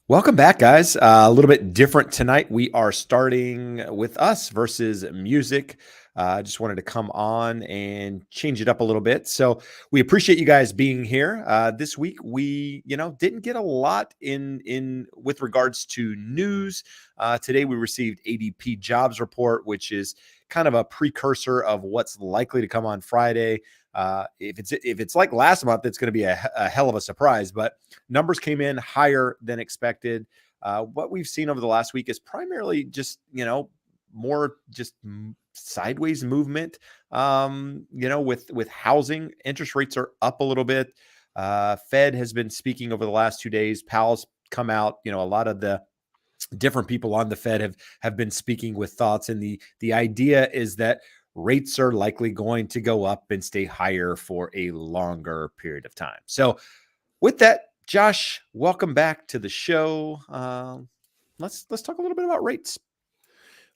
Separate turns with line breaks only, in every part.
Welcome back, guys. A little bit different tonight. We are starting with us versus music. I just wanted to come on and change it up a little bit. So we appreciate you guys being here. This week we, didn't get a lot in with regards to news. Today we received ADP jobs report, which is kind of a precursor of what's likely to come on Friday. If it's like last month, it's going to be a hell of a surprise. But numbers came in higher than expected. What we've seen over the last week is primarily just, more just sideways movement. With housing, interest rates are up a little bit. Fed has been speaking over the last 2 days. Powell's come out. A lot of the different people on the Fed have been speaking with thoughts, and the idea is that rates are likely going to go up and stay higher for a longer period of time. So with that, Josh, welcome back to the show. Let's talk a little bit about rates.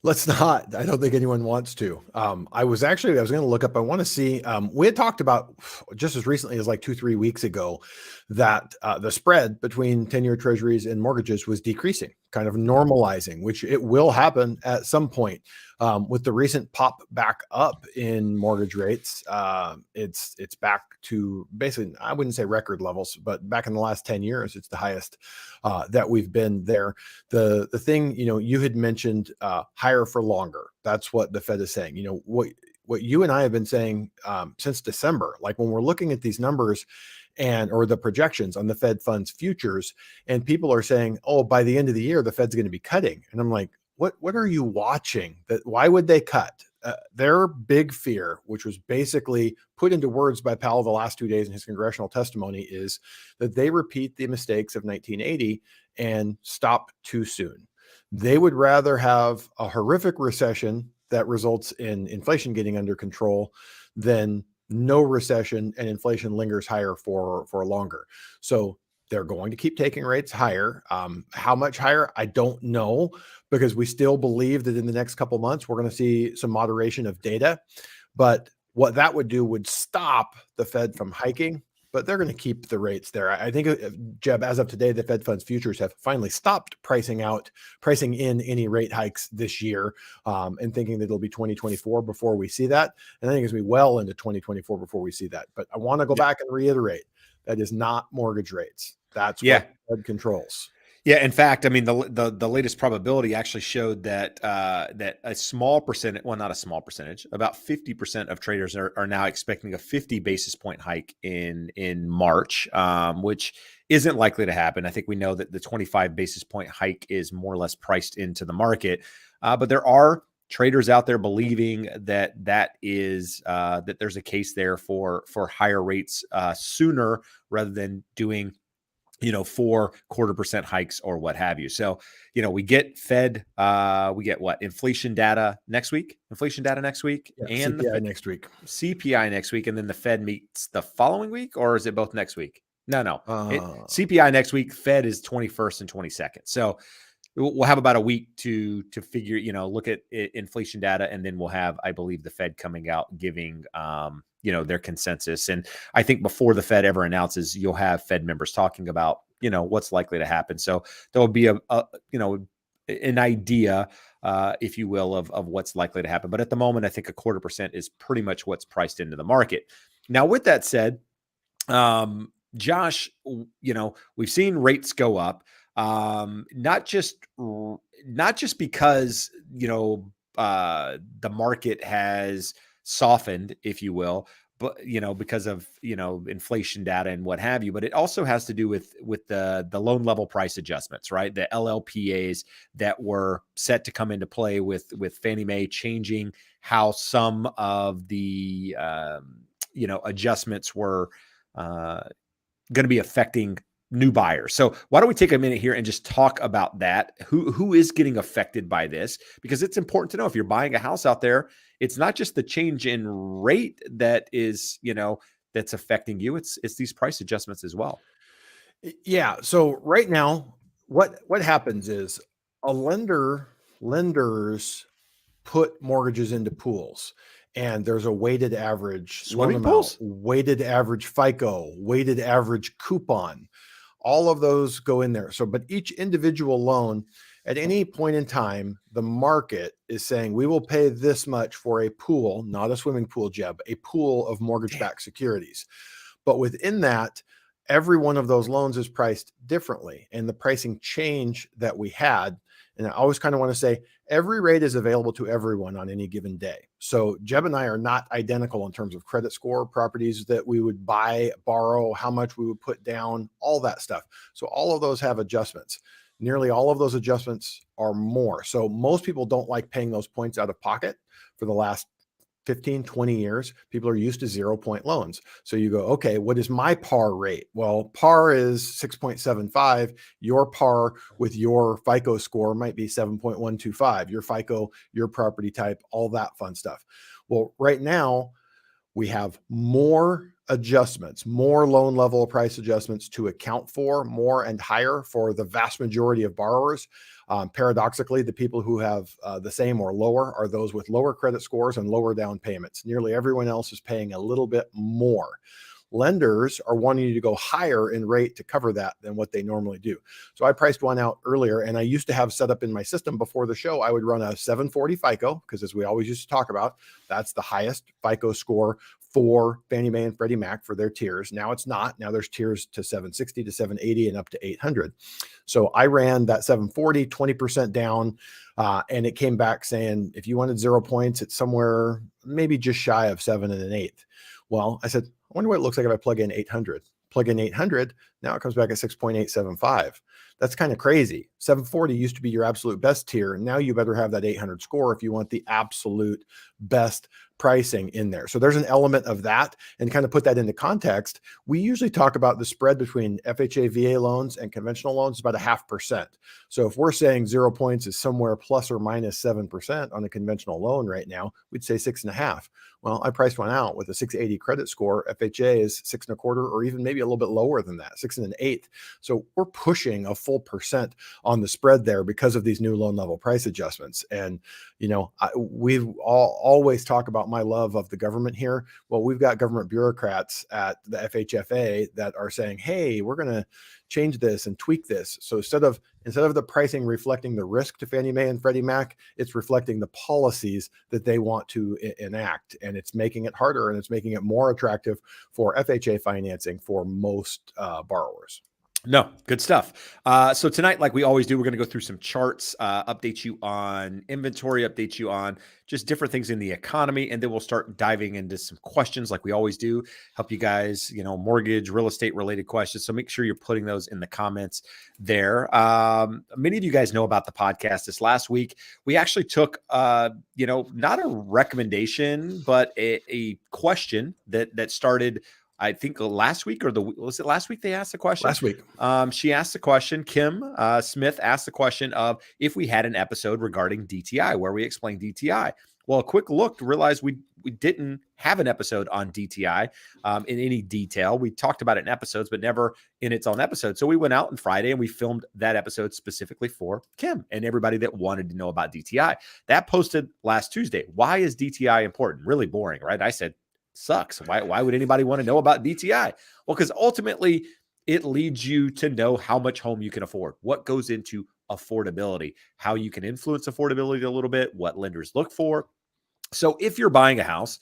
Let's not. I don't think anyone wants to. I was going to look up. I want to see. We had talked about just as recently as like 2-3 weeks ago that the spread between 10-year treasuries and mortgages was decreasing, kind of normalizing, which it will happen at some point. With the recent pop back up in mortgage rates, it's back to basically, I wouldn't say record levels, but back in the last 10 years, it's the highest that we've been there. The thing, you had mentioned higher for longer. That's what the Fed is saying. What you and I have been saying since December, like when we're looking at these numbers or the projections on the Fed funds futures, and people are saying, oh, by the end of the year, the Fed's going to be cutting. And I'm like, what are you watching? Why would they cut? Their big fear, which was basically put into words by Powell the last 2 days in his congressional testimony, is that they repeat the mistakes of 1980 and stop too soon. They would rather have a horrific recession that results in inflation getting under control than no recession and inflation lingers higher for longer. So they're going to keep taking rates higher. How much higher? I don't know, because we still believe that in the next couple of months, we're going to see some moderation of data. But what that would do would stop the Fed from hiking, but they're going to keep the rates there. I think, Jeb, as of today, the Fed funds futures have finally stopped pricing in any rate hikes this year, and thinking that it'll be 2024 before we see that. And I think it's going to be well into 2024 before we see that. But I want to go back and reiterate, that is not mortgage rates. That's what the Fed controls.
Yeah, in fact, I mean the latest probability actually showed that that a small percentage, well, not a small percentage, about 50% of traders are now expecting a 50 basis point hike in March, which isn't likely to happen. I think we know that the 25 basis point hike is more or less priced into the market, but there are traders out there believing that is that there's a case there for higher rates sooner rather than doing 4.25% hikes or what have you. So, we get Fed, we get inflation data next week, and
CPI
the
next week,
CPI next week. And then the Fed meets the following week, or is it both next week? No. CPI next week, Fed is 21st and 22nd. So we'll have about a week to figure, look at inflation data. And then we'll have, I believe, the Fed coming out giving, their consensus. And I think before the Fed ever announces, you'll have Fed members talking about, what's likely to happen. So there'll be an idea, if you will, of what's likely to happen. But at the moment, I think 0.25% is pretty much what's priced into the market. Now, with that said, Josh, we've seen rates go up, not just because, the market has softened, if you will, but because of inflation data and what have you, but it also has to do with the loan level price adjustments, right? The LLPAs that were set to come into play with Fannie Mae changing how some of the adjustments were going to be affecting new buyers. So why don't we take a minute here and just talk about that? Who is getting affected by this? Because it's important to know, if you're buying a house out there, it's not just the change in rate that is, that's affecting you. It's these price adjustments as well.
Yeah. So right now, what happens is lenders put mortgages into pools, and there's a weighted average
Swimming
loan
pools?
amount, weighted average FICO, weighted average coupon. All of those go in there. So, but each individual loan at any point in time, the market is saying we will pay this much for a pool, not a swimming pool, Jeb, a pool of mortgage-backed securities. But within that, every one of those loans is priced differently. And the pricing change that we had, and I always kind of want to say every rate is available to everyone on any given day. So Jeb and I are not identical in terms of credit score, properties that we would buy, borrow, how much we would put down, all that stuff. So all of those have adjustments. Nearly all of those adjustments are more. So most people don't like paying those points out of pocket. For the last 15, 20 years, people are used to 0-point loans. So you go, okay, what is my par rate? Well, par is 6.75. Your par with your FICO score might be 7.125. Your FICO, your property type, all that fun stuff. Well, right now we have more adjustments, more loan level price adjustments to account for, more and higher for the vast majority of borrowers. Paradoxically, the people who have the same or lower are those with lower credit scores and lower down payments. Nearly everyone else is paying a little bit more. Lenders are wanting you to go higher in rate to cover that than what they normally do. So I priced one out earlier, and I used to have set up in my system before the show, I would run a 740 FICO, because as we always used to talk about, that's the highest FICO score for Fannie Mae and Freddie Mac for their tiers. Now it's not. Now there's tiers to 760 to 780 and up to 800. So I ran that 740, 20% down, and it came back saying, if you wanted 0 points, it's somewhere maybe just shy of 7 1/8. Well, I said, I wonder what it looks like if I plug in 800. Plug in 800, now it comes back at 6.875. That's kind of crazy. 740 used to be your absolute best tier. Now you better have that 800 score if you want the absolute best pricing in there. So there's an element of that, and kind of put that into context. We usually talk about the spread between FHA VA loans and conventional loans about 0.5%. So if we're saying 0 points is somewhere plus or minus 7% on a conventional loan right now, we'd say 6.5. Well, I priced one out with a 680 credit score. FHA is 6.25, or even maybe a little bit lower than that, 6 1/8. So we're pushing a full percent on the spread there because of these new loan level price adjustments. And, you know, we've always talk about my love of the government here. Well, we've got government bureaucrats at the FHFA that are saying, hey, we're going to change this and tweak this. So instead of the pricing reflecting the risk to Fannie Mae and Freddie Mac, it's reflecting the policies that they want to enact. And it's making it harder, and it's making it more attractive for FHA financing for most borrowers.
No, good stuff. So tonight, like we always do, we're going to go through some charts, update you on inventory, update you on just different things in the economy, and then we'll start diving into some questions like we always do, help you guys, you know, mortgage, real estate related questions. So make sure you're putting those in the comments there. Many of you guys know about the podcast. This last week, we actually took, you know, not a recommendation, but a question that started, I think last week, or was it last week they asked the question?
Last week.
She asked the question, Kim Smith asked the question of if we had an episode regarding DTI, where we explained DTI. Well, a quick look to realize we didn't have an episode on DTI in any detail. We talked about it in episodes, but never in its own episode. So we went out on Friday and we filmed that episode specifically for Kim and everybody that wanted to know about DTI. That posted last Tuesday. Why is DTI important? Really boring, right? I said, sucks. Why would anybody want to know about DTI? Well, because ultimately it leads you to know how much home you can afford, what goes into affordability, how you can influence affordability a little bit, what lenders look for. So if you're buying a house,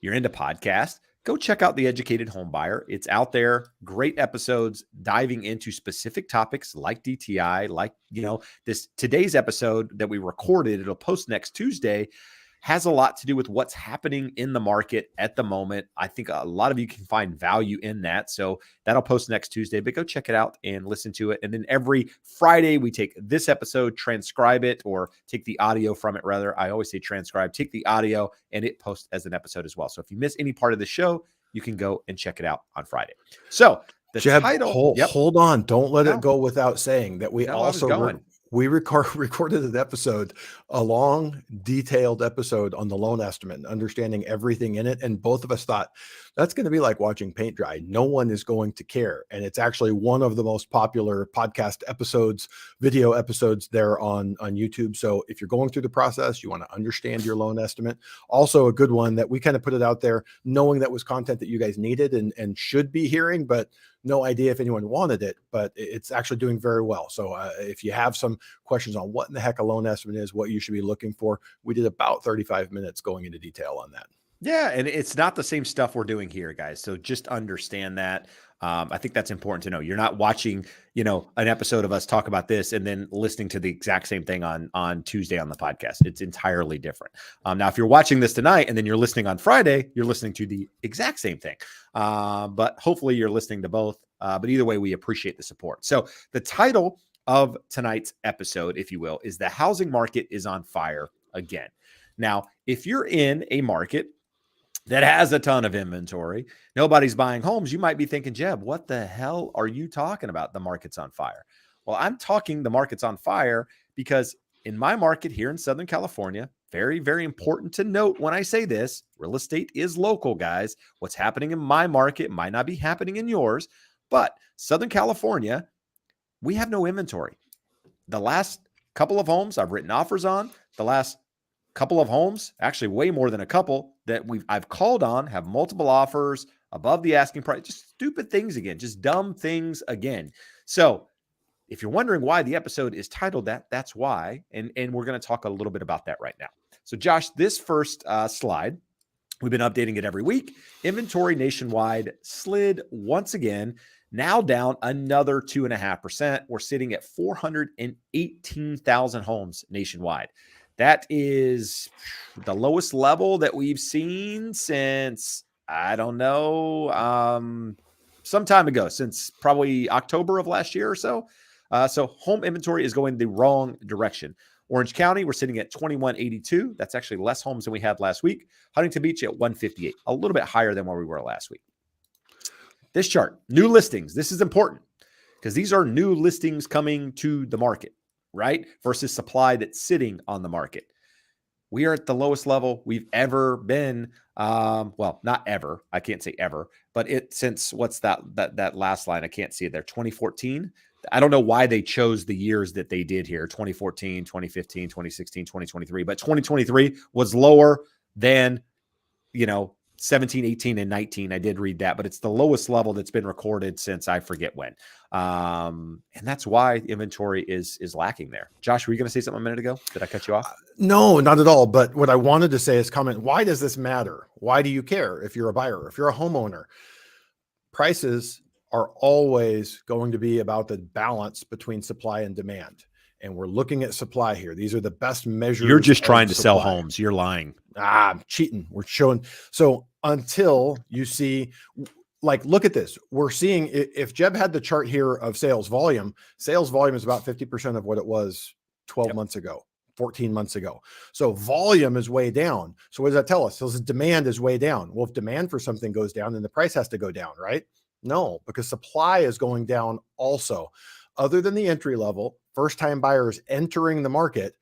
you're into podcasts, go check out The Educated Home Buyer. It's out there. Great episodes diving into specific topics like DTI, like, you know, today's episode that we recorded, it'll post next Tuesday, has a lot to do with what's happening in the market at the moment. I think a lot of you can find value in that. So that'll post next Tuesday, but go check it out and listen to it. And then every Friday, we take this episode, transcribe it, or take the audio from it, rather. I always say transcribe, take the audio, and it posts as an episode as well. So if you miss any part of the show, you can go and check it out on Friday. So the
Jeb,
title.
Hold on. Don't let it go without saying that we also
recorded
an episode a long, detailed episode on the loan estimate and understanding everything in it. And both of us thought that's going to be like watching paint dry. No one is going to care. And it's actually one of the most popular podcast episodes, video episodes there on YouTube. So if you're going through the process, you want to understand your loan estimate. Also a good one that we kind of put it out there, knowing that was content that you guys needed and should be hearing, but no idea if anyone wanted it, but it's actually doing very well. So if you have some questions on what in the heck a loan estimate is, what you should be looking for, we did about 35 minutes going into detail on that.
Yeah, and it's not the same stuff we're doing here, guys. So just understand that. I think that's important to know. You're not watching, an episode of us talk about this and then listening to the exact same thing on Tuesday on the podcast. It's entirely different. Now, if you're watching this tonight and then you're listening on Friday, you're listening to the exact same thing. But hopefully you're listening to both. But either way, we appreciate the support. So the title of tonight's episode, if you will, is "The Housing Market is on Fire Again." Now, if you're in a market that has a ton of inventory, nobody's buying homes, you might be thinking, Jeb, what the hell are you talking about? The market's on fire. Well, I'm talking the market's on fire because in my market here in Southern California, very, very important to note when I say this, real estate is local, guys. What's happening in my market might not be happening in yours, but Southern California, we have no inventory. The last couple of homes I've written offers on, the last couple of homes, actually way more than a couple that I've called on, have multiple offers above the asking price, just stupid things again, just dumb things again. So if you're wondering why the episode is titled that, that's why. And we're going to talk a little bit about that right now. So Josh, this first slide, we've been updating it every week. Inventory nationwide slid once again, now down another 2.5%. We're sitting at 418,000 homes nationwide. That is the lowest level that we've seen since, I don't know, some time ago, since probably October of last year or so. So home inventory is going the wrong direction. Orange County, we're sitting at 2182. That's actually less homes than we had last week. Huntington Beach at 158, a little bit higher than where we were last week. This chart, new listings. This is important because these are new listings coming to the market, right? Versus supply that's sitting on the market. We are at the lowest level we've ever been. Well, not ever. I can't say ever, but since what's that last line? I can't see it there. 2014. I don't know why they chose the years that they did here. 2014, 2015, 2016, 2023, but 2023 was lower than, 17, 18, and 19. I did read that, but it's the lowest level that's been recorded since I forget when. And that's why inventory is lacking there. Josh, were you going to say something a minute ago? Did I cut you off?
No, not at all. But what I wanted to say is comment, why does this matter? Why do you care if you're a buyer, if you're a homeowner? Prices are always going to be about the balance between supply and demand. And we're looking at supply here. These are the best measures.
You're just trying to sell homes. You're lying.
I'm cheating. We're showing. So until you see, look at this. We're seeing, if Jeb had the chart here of sales volume is about 50% of what it was 12 months ago, 14 months ago. So volume is way down. So what does that tell us? So the demand is way down. Well, if demand for something goes down, then the price has to go down, right? No, because supply is going down also. Other than the entry level, first-time buyers entering the market,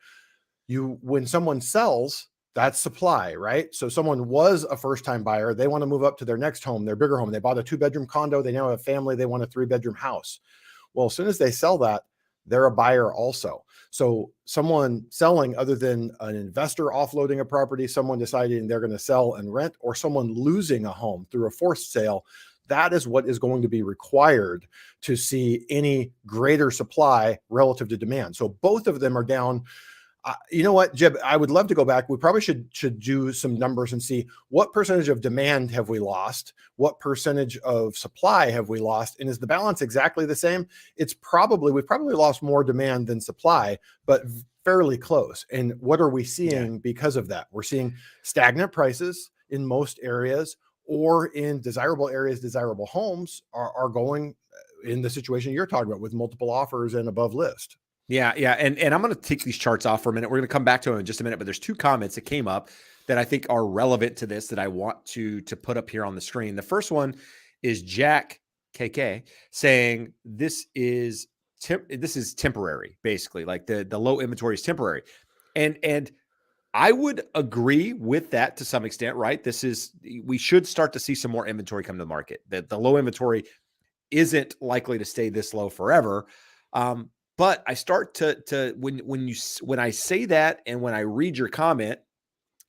when someone sells, that's supply, right? So someone was a first-time buyer. They want to move up to their next home, their bigger home. They bought a 2-bedroom condo. They now have a family. They want a 3-bedroom house. Well, as soon as they sell that, they're a buyer also. So someone selling, other than an investor offloading a property, someone deciding they're going to sell and rent, or someone losing a home through a forced sale, that is what is going to be required to see any greater supply relative to demand. So both of them are down. You know what, Jeb, I would love to go back. We probably should do some numbers and see what percentage of demand have we lost? What percentage of supply have we lost? And is the balance exactly the same? We've probably lost more demand than supply, but fairly close. And what are we seeing because of that? We're seeing stagnant prices in most areas, or in desirable areas, desirable homes are going in the situation you're talking about with multiple offers and above list.
Yeah. And I'm going to take these charts off for a minute. We're going to come back to them in just a minute, but there's 2 comments that came up that I think are relevant to this that I want to put up here on the screen. The first one is Jack KK saying this is temporary, basically, like the low inventory is temporary. And I would agree with that to some extent, right? We should start to see some more inventory come to the market. The low inventory isn't likely to stay this low forever. But I start to when I say that and when I read your comment,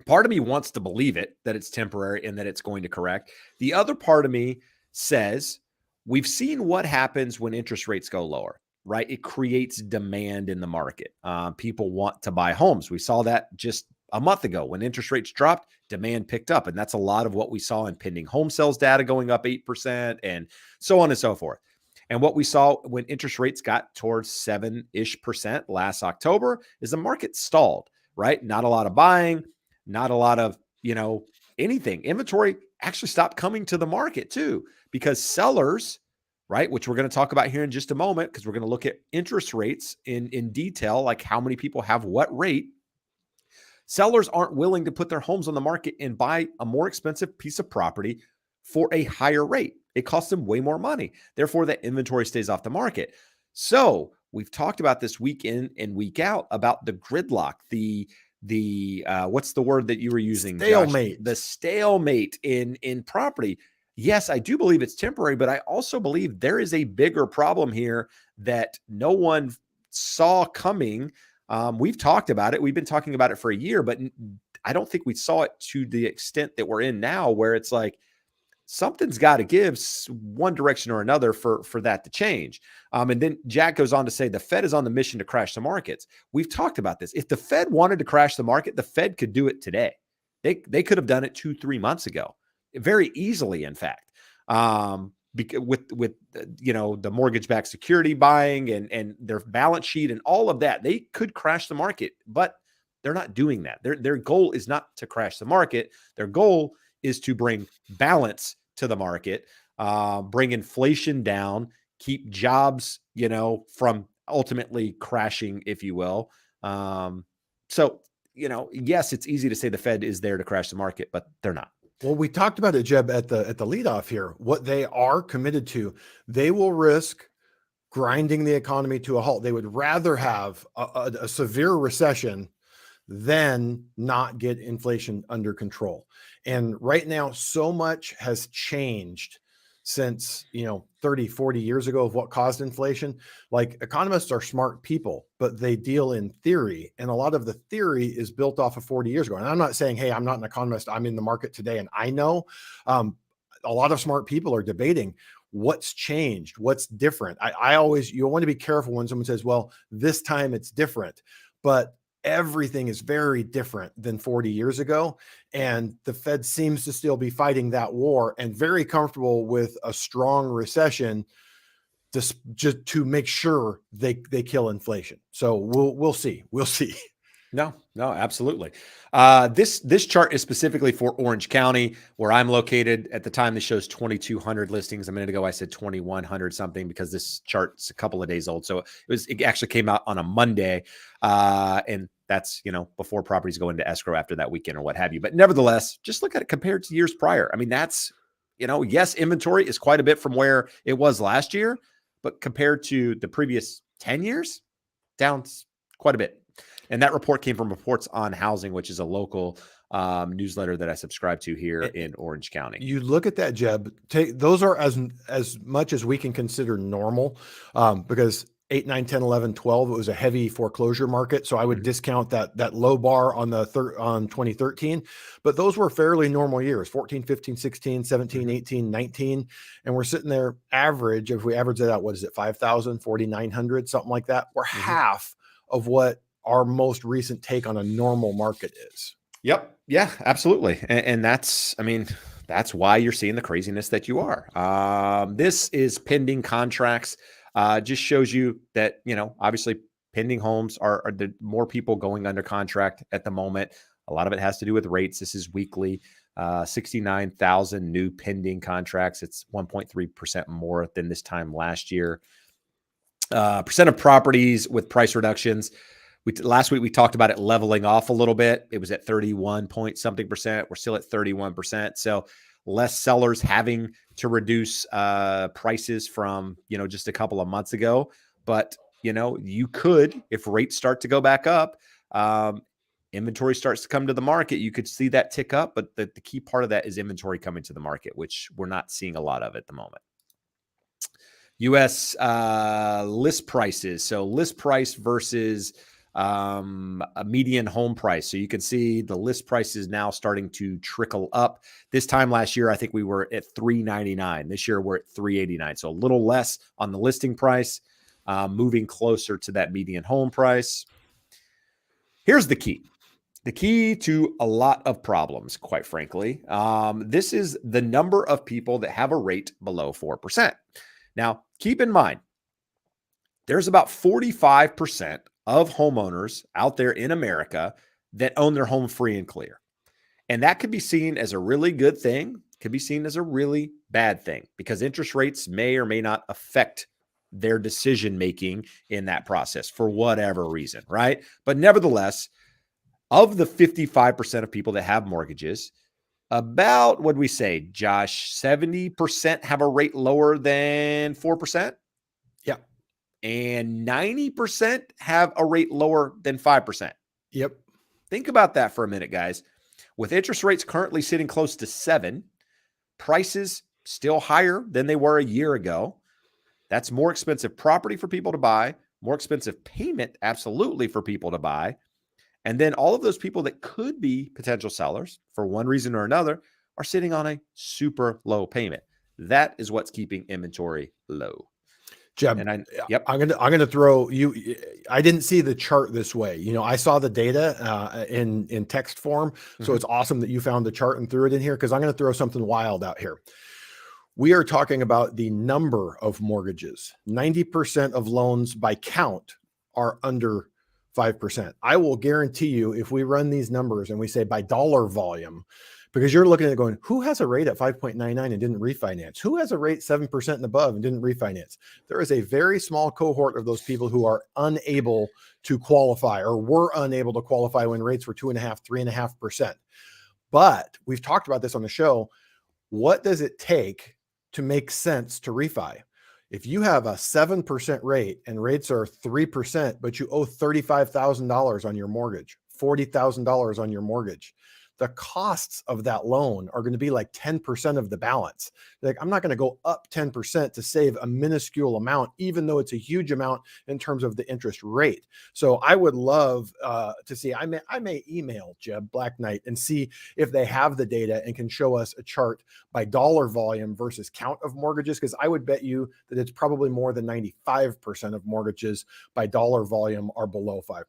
part of me wants to believe it, that it's temporary and that it's going to correct. The other part of me says we've seen what happens when interest rates go lower, right? It creates demand in the market. People want to buy homes. We saw that just a month ago when interest rates dropped, demand picked up. And that's a lot of what we saw in pending home sales data going up 8% and so on and so forth. And what we saw when interest rates got towards 7-ish percent last October is the market stalled, right? Not a lot of buying, not a lot of, anything. Inventory actually stopped coming to the market too, because sellers, right, which we're going to talk about here in just a moment, because we're going to look at interest rates in detail, like how many people have what rate. Sellers aren't willing to put their homes on the market and buy a more expensive piece of property for a higher rate. It costs them way more money. Therefore, that inventory stays off the market. So we've talked about this week in and week out about the gridlock, the what's the word that you were using,
Stalemate.
Josh? The stalemate in property. Yes, I do believe it's temporary, but I also believe there is a bigger problem here that no one saw coming. We've talked about it. We've been talking about it for a year, but I don't think we saw it to the extent that we're in now, where it's like something's got to give one direction or another for that to change. And then Jack goes on to say the Fed is on the mission to crash the markets. We've talked about this. If the Fed wanted to crash the market, the Fed could do it today. They could have done it 2-3 months ago, very easily, in fact. With the mortgage-backed security buying and their balance sheet and all of that, they could crash the market, but they're not doing that. Their goal is not to crash the market. Their goal is to bring balance to the market, bring inflation down, keep jobs, from ultimately crashing, if you will. So, yes, it's easy to say the Fed is there to crash the market, but they're not.
Well, we talked about it, Jeb, at the leadoff here. What they are committed to, they will risk grinding the economy to a halt. They would rather have a severe recession than not get inflation under control. And right now, so much has changed since 30, 40 years ago of what caused inflation. Like, economists are smart people, but they deal in theory, and a lot of the theory is built off of 40 years ago. And I'm not saying, hey, I'm not an economist, I'm in the market today and I know. A lot of smart people are debating what's changed, what's different. You want to be careful when someone says, well, this time it's different, but everything is very different than 40 years ago. And the Fed seems to still be fighting that war and very comfortable with a strong recession just to make sure they kill inflation. So we'll see. We'll see.
No, absolutely. This chart is specifically for Orange County, where I'm located. At the time, this shows 2,200 listings. A minute ago, I said 2,100 something because this chart's a couple of days old. So it actually came out on a Monday, and that's before properties go into escrow after that weekend or what have you. But nevertheless, just look at it compared to years prior. I mean, that's yes, inventory is quite a bit from where it was last year, but compared to the previous 10 years, down quite a bit. And that report came from Reports on Housing, which is a local newsletter that I subscribe to here in Orange County.
You look at that, Jeb. Those are as much as we can consider normal, because 8, 9, 10, 11, 12, it was a heavy foreclosure market. So I would discount that low bar on on 2013, but those were fairly normal years, 14, 15, 16, 17, 18, 19. And we're sitting there average, if we average that out, what is it? 5,000, 4,900, something like that. We're half of what our most recent take on a normal market is.
Yep. Yeah, absolutely. And that's why you're seeing the craziness that you are. This is pending contracts. Just shows you that, obviously pending homes are the more people going under contract at the moment. A lot of it has to do with rates. This is weekly, 69,000 new pending contracts. It's 1.3% more than this time last year. Percent of properties with price reductions. Last week we talked about it leveling off a little bit. It was at 31 point something percent. We're still at 31%. So less sellers having to reduce prices from, just a couple of months ago. But, you could, if rates start to go back up, inventory starts to come to the market, you could see that tick up. But the key part of that is inventory coming to the market, which we're not seeing a lot of at the moment. U.S. List prices. So list price versus a median home price. So you can see the list price is now starting to trickle up. This time last year, I think we were at $399. This year we're at $389. So a little less on the listing price, moving closer to that median home price. Here's the key. The key to a lot of problems, quite frankly. This is the number of people that have a rate below 4%. Now, keep in mind, there's about 45% of homeowners out there in America that own their home free and clear. And that could be seen as a really good thing, could be seen as a really bad thing, because interest rates may or may not affect their decision-making in that process for whatever reason, right? But nevertheless, of the 55% of people that have mortgages, about, what we say, Josh, 70% have a rate lower than 4%?
Yeah.
And 90% have a rate lower than 5%.
Yep.
Think about that for a minute, guys. With interest rates currently sitting close to 7, prices still higher than they were a year ago. That's more expensive property for people to buy, more expensive payment, absolutely, for people to buy. And then all of those people that could be potential sellers for one reason or another are sitting on a super low payment. That is what's keeping inventory low.
Jeb,
And I'm
gonna throw you. I didn't see the chart this way. You know, I saw the data in text form, so it's awesome that you found the chart and threw it in here, because I'm going to throw something wild out here. We are talking about the number of mortgages. 90% of loans by count are under 5%. I will guarantee you, if we run these numbers and we say by dollar volume, because you're looking at it going, who has a rate at 5.99 and didn't refinance? Who has a rate 7% and above and didn't refinance? There is a very small cohort of those people who are unable to qualify, or were unable to qualify when rates were 2.5%, 3.5%. But we've talked about this on the show. What does it take to make sense to refi? If you have a 7% rate and rates are 3%, but you owe $35,000 on your mortgage, $40,000 on your mortgage, the costs of that loan are going to be like 10% of the balance. Like, I'm not going to go up 10% to save a minuscule amount, even though it's a huge amount in terms of the interest rate. So I would love to see, I may email Jeb Black Knight and see if they have the data and can show us a chart by dollar volume versus count of mortgages, because I would bet you that it's probably more than 95% of mortgages by dollar volume are below 5%.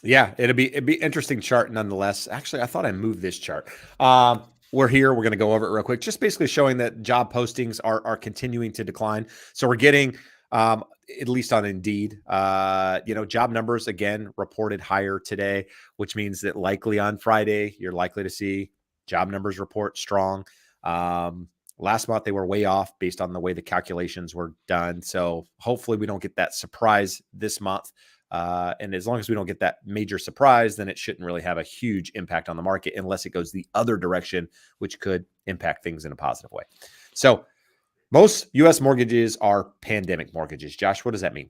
Yeah, it'd be interesting chart nonetheless. Actually, I thought I moved this chart. We're here. We're going to go over it real quick. Just basically showing that job postings are continuing to decline. So we're getting, at least on Indeed, job numbers again reported higher today, which means that likely on Friday you're likely to see job numbers report strong. Last month they were way off based on the way the calculations were done. So hopefully we don't get that surprise this month. And as long as we don't get that major surprise, then it shouldn't really have a huge impact on the market unless it goes the other direction, which could impact things in a positive way. So most U.S. mortgages are pandemic mortgages. Josh, what does that mean?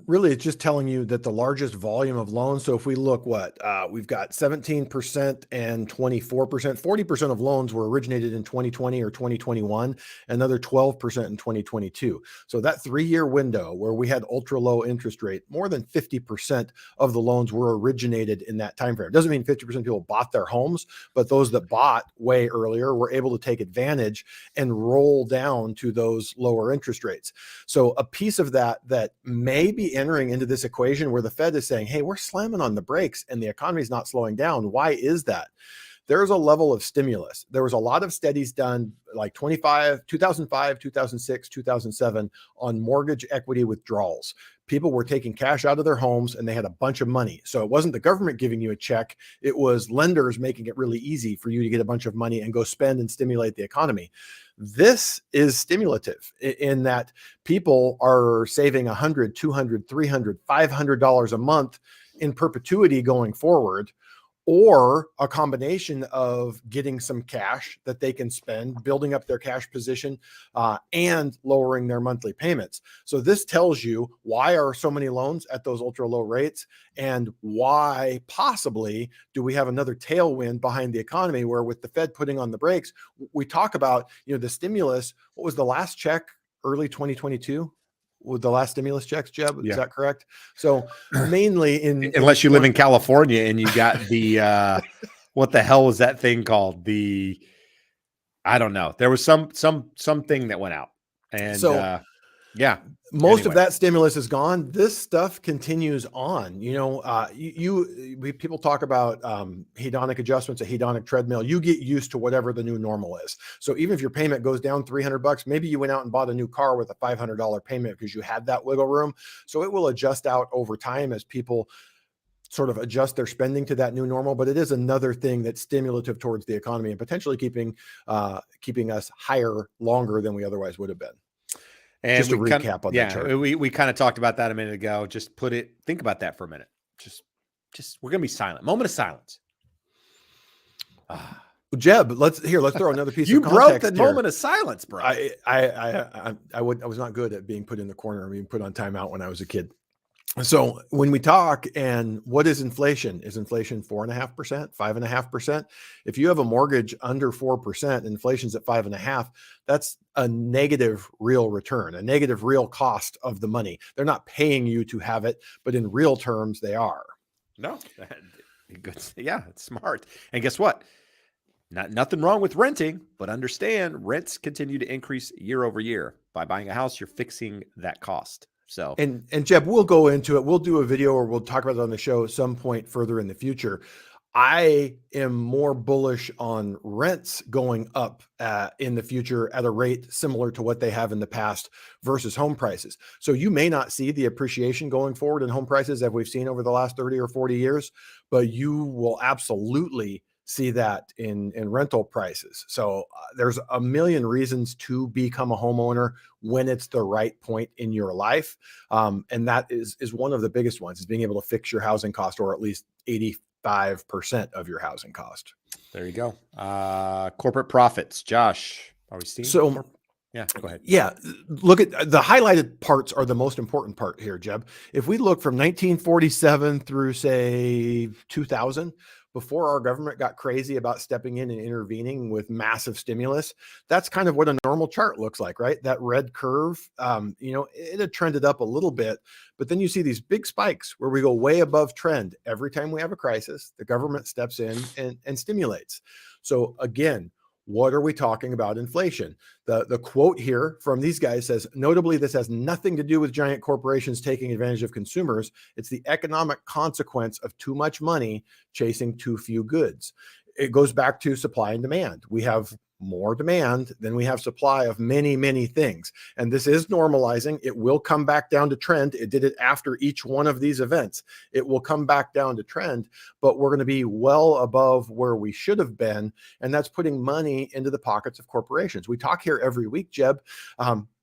Really, it's just telling you that the largest volume of loans. So if we look, we've got 17% and 24%, 40% of loans were originated in 2020 or 2021, another 12% in 2022. So that 3-year window where we had ultra low interest rate, more than 50% of the loans were originated in that time frame. Doesn't mean 50% of people bought their homes, but those that bought way earlier were able to take advantage and roll down to those lower interest rates. So a piece of that may be entering into this equation where the Fed is saying, hey, we're slamming on the brakes and the economy is not slowing down. Why is that? There's a level of stimulus. There was a lot of studies done like 2005, 2006, 2007 on mortgage equity withdrawals. People were taking cash out of their homes and they had a bunch of money. So it wasn't the government giving you a check. It was lenders making it really easy for you to get a bunch of money and go spend and stimulate the economy. This is stimulative in that people are saving $100, $200, $300, $500 a month in perpetuity going forward, or a combination of getting some cash that they can spend, building up their cash position, and lowering their monthly payments. So this tells you why are so many loans at those ultra low rates, and why possibly do we have another tailwind behind the economy, where with the Fed putting on the brakes, we talk about, the stimulus. What was the last check? Early 2022 with the last stimulus checks, Jeb. Is that correct? So mainly
unless you live in California and you got the what the hell was that thing called? I don't know. There was something that went out, and
so
yeah.
Most of that stimulus is gone. This stuff continues on. People talk about hedonic adjustments, a hedonic treadmill. You get used to whatever the new normal is. So even if your payment goes down $300, maybe you went out and bought a new car with a $500 payment because you had that wiggle room. So it will adjust out over time as people sort of adjust their spending to that new normal. But it is another thing that's stimulative towards the economy and potentially keeping us higher longer than we otherwise would have been. And just to recap on that chart.
We kind of talked about that a minute ago. Just think about that for a minute. Just we're going to be silent. Moment of silence.
Jeb, let's throw another piece
of
context. You broke
the moment of silence, bro.
I was not good at being put in the corner and being put on timeout when I was a kid. So when we talk, and what is inflation? Is inflation 4.5%, 5.5%? If you have a mortgage under 4%, inflation's at 5.5%, that's a negative real return, a negative real cost of the money. They're not paying you to have it, but in real terms, they are.
No, good. Yeah, it's smart. And guess what? Nothing wrong with renting, but understand rents continue to increase year over year. By buying a house, you're fixing that cost. So,
and Jeb, we'll go into it. We'll do a video, or we'll talk about it on the show at some point further in the future. I am more bullish on rents going up in the future at a rate similar to what they have in the past versus home prices. So you may not see the appreciation going forward in home prices that we've seen over the last 30 or 40 years, but you will absolutely see that in rental prices. So there's a million reasons to become a homeowner when it's the right point in your life. And that is one of the biggest ones, is being able to fix your housing cost, or at least 85% of your housing cost.
There you go. Corporate profits. Josh, are we seeing? Yeah, go ahead.
Yeah. Look at the highlighted parts are the most important part here, Jeb. If we look from 1947 through, say, 2000, before our government got crazy about stepping in and intervening with massive stimulus, that's kind of what a normal chart looks like, right? That red curve, it had trended up a little bit, but then you see these big spikes where we go way above trend. Every time we have a crisis, the government steps in and stimulates. So again, what are we talking about inflation? The quote here from these guys says, notably, this has nothing to do with giant corporations taking advantage of consumers. It's the economic consequence of too much money chasing too few goods. It goes back to supply and demand. We have more demand than we have supply of many, many things. And this is normalizing. It will come back down to trend. It did it after each one of these events. It will come back down to trend, but we're going to be well above where we should have been. And that's putting money into the pockets of corporations. We talk here every week, Jeb.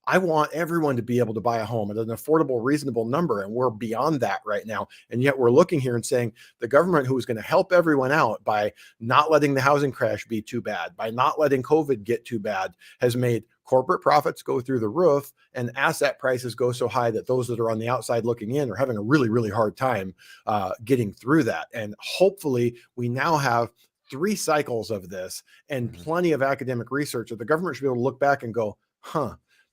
I want everyone to be able to buy a home at an affordable, reasonable number. And we're beyond that right now. And yet we're looking here and saying the government, who is going to help everyone out by not letting the housing crash be too bad, by not letting COVID get too bad, has made corporate profits go through the roof and asset prices go so high that those that are on the outside looking in are having a really, really hard time getting through that. And hopefully we now have 3 cycles of this and plenty of academic research that the government should be able to look back and go,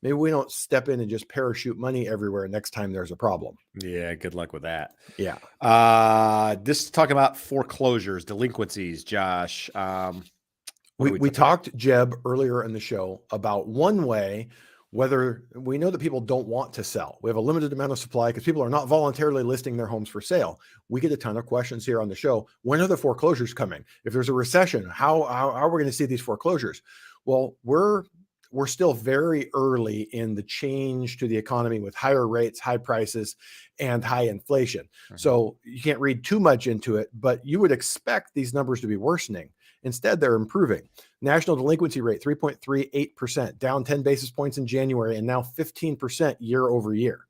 maybe we don't step in and just parachute money everywhere next time there's a problem.
Yeah, good luck with that.
Yeah.
This is talking about foreclosures, delinquencies, Josh.
We talked, Jeb, earlier in the show about one way, whether we know that people don't want to sell. We have a limited amount of supply because people are not voluntarily listing their homes for sale. We get a ton of questions here on the show. When are the foreclosures coming? If there's a recession, how are we going to see these foreclosures? Well, we're still very early in the change to the economy with higher rates, high prices, and high inflation. So you can't read too much into it, but you would expect these numbers to be worsening. Instead, they're improving. National delinquency rate, 3.38%, down 10 basis points in January, and now 15% year over year.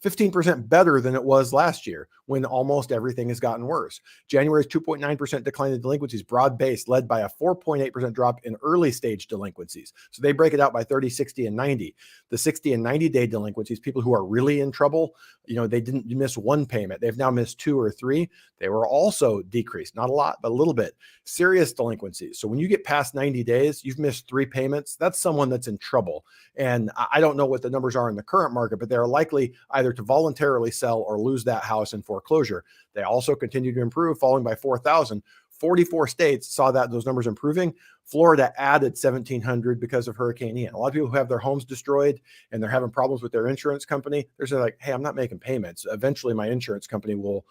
15% better than it was last year when almost everything has gotten worse. January's 2.9% decline in delinquencies, broad-based, led by a 4.8% drop in early stage delinquencies. So they break it out by 30, 60, and 90. The 60 and 90-day delinquencies, people who are really in trouble, they didn't miss one payment. They've now missed 2 or 3. They were also decreased, not a lot, but a little bit. Serious delinquencies. So when you get past 90 days, you've missed 3 payments. That's someone that's in trouble. And I don't know what the numbers are in the current market, but they're likely either to voluntarily sell or lose that house in foreclosure. They also continue to improve, falling by 4,000. 44 states saw those numbers improving. Florida added 1,700 because of Hurricane Ian. A lot of people who have their homes destroyed and they're having problems with their insurance company, they're just like, hey, I'm not making payments. Eventually my insurance company will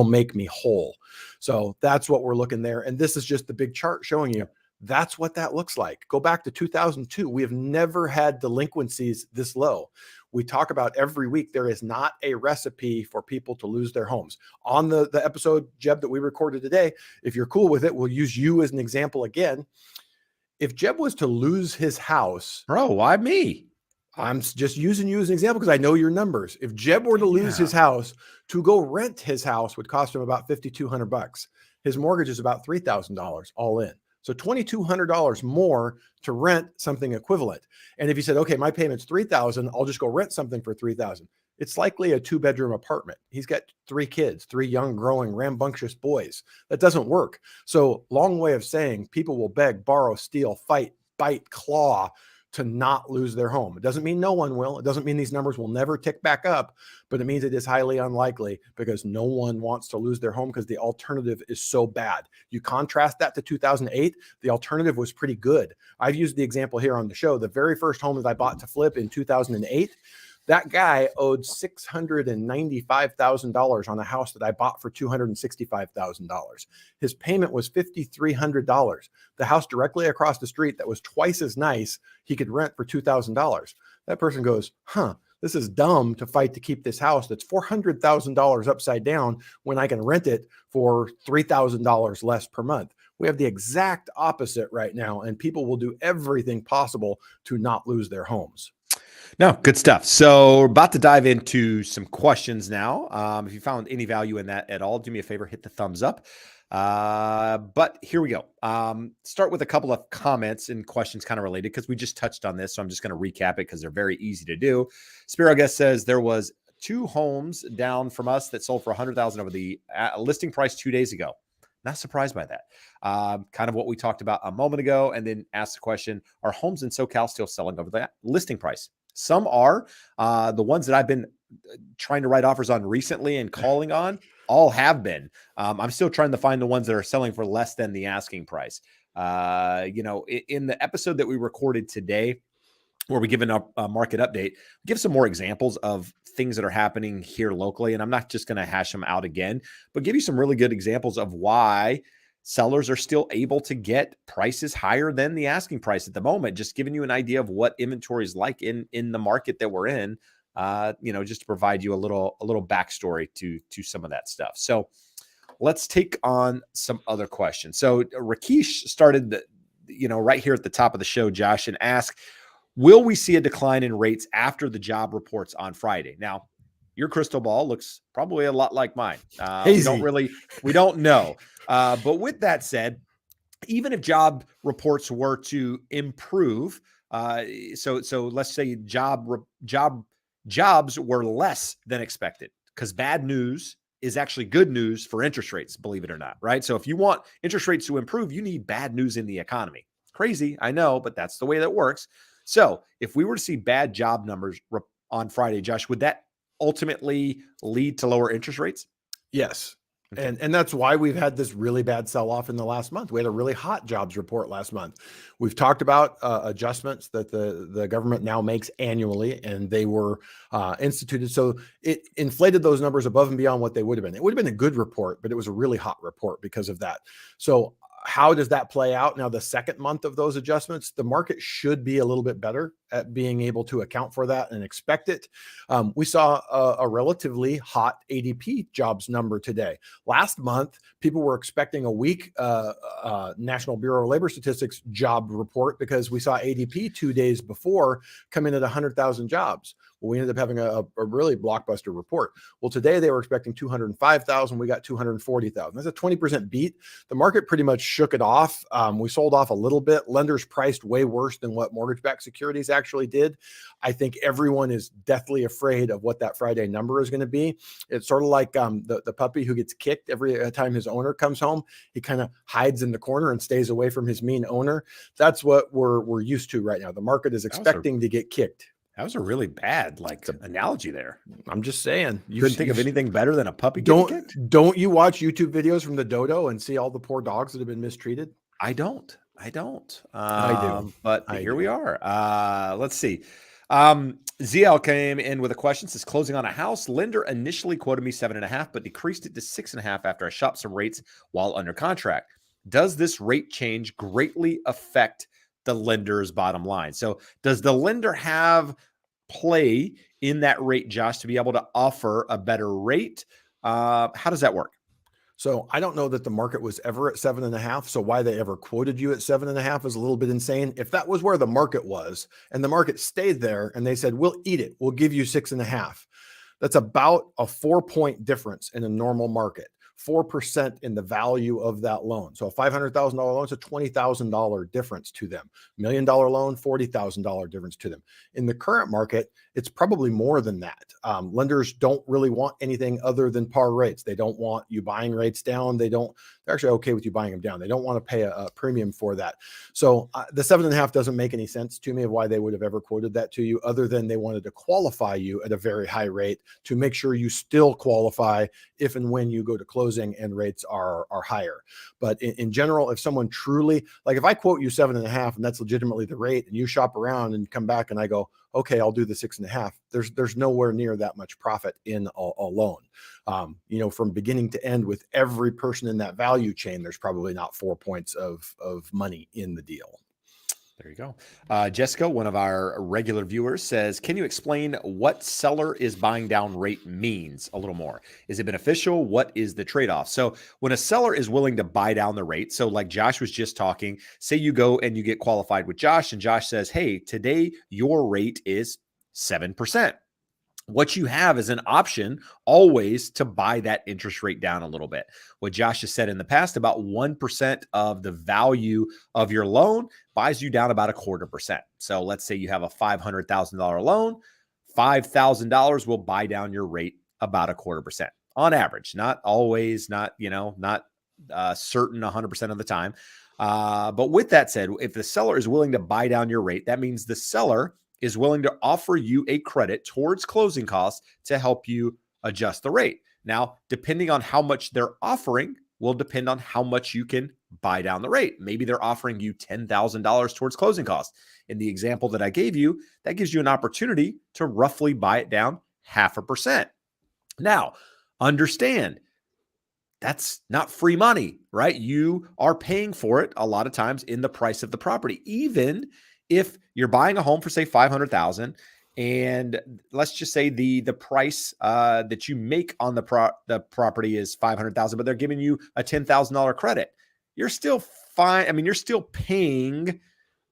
make me whole. So that's what we're looking there. And this is just the big chart showing you that's what that looks like. Go back to 2002. We have never had delinquencies this low. We talk about every week, there is not a recipe for people to lose their homes. On the episode, Jeb, that we recorded today, if you're cool with it, we'll use you as an example again. If Jeb was to lose his house.
Bro, why me?
I'm just using you as an example because I know your numbers. If Jeb were to lose his house, to go rent his house would cost him about $5,200. His mortgage is about $3,000 all in. So $2,200 more to rent something equivalent. And if you said, okay, my payment's $3,000, I'll just go rent something for $3,000. It's likely a 2-bedroom apartment. He's got 3 kids, 3 young, growing, rambunctious boys. That doesn't work. So long way of saying people will beg, borrow, steal, fight, bite, claw to not lose their home. It doesn't mean no one will. It doesn't mean these numbers will never tick back up, but it means it is highly unlikely because no one wants to lose their home because the alternative is so bad. You contrast that to 2008, the alternative was pretty good. I've used the example here on the show. The very first home that I bought to flip in 2008, that guy owed $695,000 on a house that I bought for $265,000. His payment was $5,300. The house directly across the street that was twice as nice, he could rent for $2,000. That person goes, this is dumb to fight to keep this house that's $400,000 upside down when I can rent it for $3,000 less per month. We have the exact opposite right now, and people will do everything possible to not lose their homes.
No, good stuff. So we're about to dive into some questions now. If you found any value in that at all, do me a favor, hit the thumbs up. But here we go. Start with a couple of comments and questions kind of related because we just touched on this. So I'm just going to recap it because they're very easy to do. Spiro Guest says there was 2 homes down from us that sold for $100,000 over the listing price 2 days ago. Not surprised by that. Kind of what we talked about a moment ago, and then asked the question, are homes in SoCal still selling over that listing price? Some are. The ones that I've been trying to write offers on recently and calling on, all have been. I'm still trying to find the ones that are selling for less than the asking price. In the episode that we recorded today, where we give a market update, give some more examples of things that are happening here locally. And I'm not just going to hash them out again, but give you some really good examples of why sellers are still able to get prices higher than the asking price at the moment, just giving you an idea of what inventory is like in the market that we're in, just to provide you a little backstory to some of that stuff. So let's take on some other questions. So Rakesh started right here at the top of the show, Josh, and asked, will we see a decline in rates after the job reports on Friday? Now, your crystal ball looks probably a lot like mine. We don't know. But with that said, even if job reports were to improve, so let's say jobs were less than expected, because bad news is actually good news for interest rates, believe it or not, right? So if you want interest rates to improve, you need bad news in the economy. Crazy, I know, but that's the way that works. So if we were to see bad job numbers on Friday, Josh, would that ultimately lead to lower interest rates?
Yes.
Okay.
And that's why we've had this really bad sell-off in the last month. We had a really hot jobs report last month. We've talked about adjustments that the government now makes annually, and they were instituted. So it inflated those numbers above and beyond what they would have been. It would have been a good report, but it was a really hot report because of that. So how does that play out? Now, the second month of those adjustments, the market should be a little bit better at being able to account for that and expect it. We saw a relatively hot ADP jobs number today. Last month, people were expecting a weak National Bureau of Labor Statistics job report because we saw ADP 2 days before come in at 100,000 jobs. Well, we ended up having a really blockbuster report. Well, today they were expecting 205,000. We got 240,000. That's a 20% beat. The market pretty much shook it off. We sold off a little bit. Lenders priced way worse than what mortgage-backed securities actually did. I think everyone is deathly afraid of what that Friday number is going to be. It's sort of like the puppy who gets kicked every time his owner comes home. He kind of hides in the corner and stays away from his mean owner. That's what we're used to right now. The market is expecting to get kicked.
That was a really bad analogy there.
I'm just saying.
You couldn't think of anything better than a puppy getting kicked?
Don't you watch YouTube videos from the dodo and see all the poor dogs that have been mistreated?
I don't.
I do.
But here we are. Let's see. ZL came in with a question. Says, closing on a house. Lender initially quoted me 7.5, but decreased it to 6.5 after I shopped some rates while under contract. Does this rate change greatly affect the lender's bottom line? So does the lender have play in that rate, Josh, to be able to offer a better rate? How does that work?
So I don't know that the market was ever at 7.5. So why they ever quoted you at 7.5 is a little bit insane. If that was where the market was and the market stayed there and they said, we'll eat it, we'll give you 6.5. That's about a 4-point difference in a normal market. 4% in the value of that loan. So a $500,000 loan is a $20,000 difference to them. $1 million loan, $40,000 difference to them. In the current market, it's probably more than that. Lenders don't really want anything other than par rates. They don't want you buying rates down. They're actually okay with you buying them down. They don't want to pay a premium for that. So the 7.5 doesn't make any sense to me of why they would have ever quoted that to you, other than they wanted to qualify you at a very high rate to make sure you still qualify if and when you go to closing and rates are higher. But in general, if someone truly, like if I quote you 7.5 and that's legitimately the rate, and you shop around and come back and I go, okay, I'll do the 6.5. There's nowhere near that much profit in a loan. From beginning to end with every person in that value chain, there's probably not 4 points of money in the deal.
There you go. Jessica, one of our regular viewers, says, can you explain what seller is buying down rate means a little more? Is it beneficial? What is the trade-off? So when a seller is willing to buy down the rate, so like Josh was just talking, say you go and you get qualified with Josh and Josh says, hey, today your rate is 7%. What you have is an option always to buy that interest rate down a little bit. What Josh has said in the past, about 1% of the value of your loan buys you down about 0.25%. So let's say you have a $500,000 loan, $5,000 will buy down your rate about 0.25% on average. Not always, not certain 100% of the time. But with that said, if the seller is willing to buy down your rate, that means the seller is willing to offer you a credit towards closing costs to help you adjust the rate. Now, depending on how much they're offering will depend on how much you can buy down the rate. Maybe they're offering you $10,000 towards closing costs. In the example that I gave you, that gives you an opportunity to roughly buy it down 0.5%. Now, understand, that's not free money, right? You are paying for it a lot of times in the price of the property, even if you're buying a home for, say, $500,000, and let's just say the price that you make on the property is $500,000, but they're giving you a $10,000 credit, you're still fine. I mean, you're still paying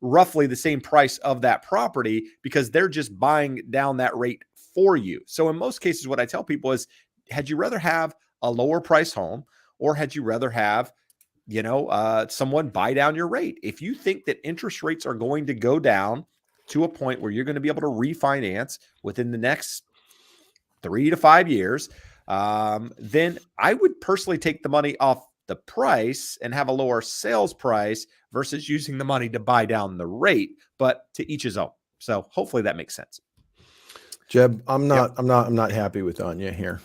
roughly the same price of that property because they're just buying down that rate for you. So in most cases, what I tell people is, had you rather have a lower price home, or had you rather have someone buy down your rate? If you think that interest rates are going to go down to a point where you're going to be able to refinance within the next 3 to 5 years, then I would personally take the money off the price and have a lower sales price versus using the money to buy down the rate, but to each his own. So hopefully that makes sense.
Jeb, I'm not happy with Anya here.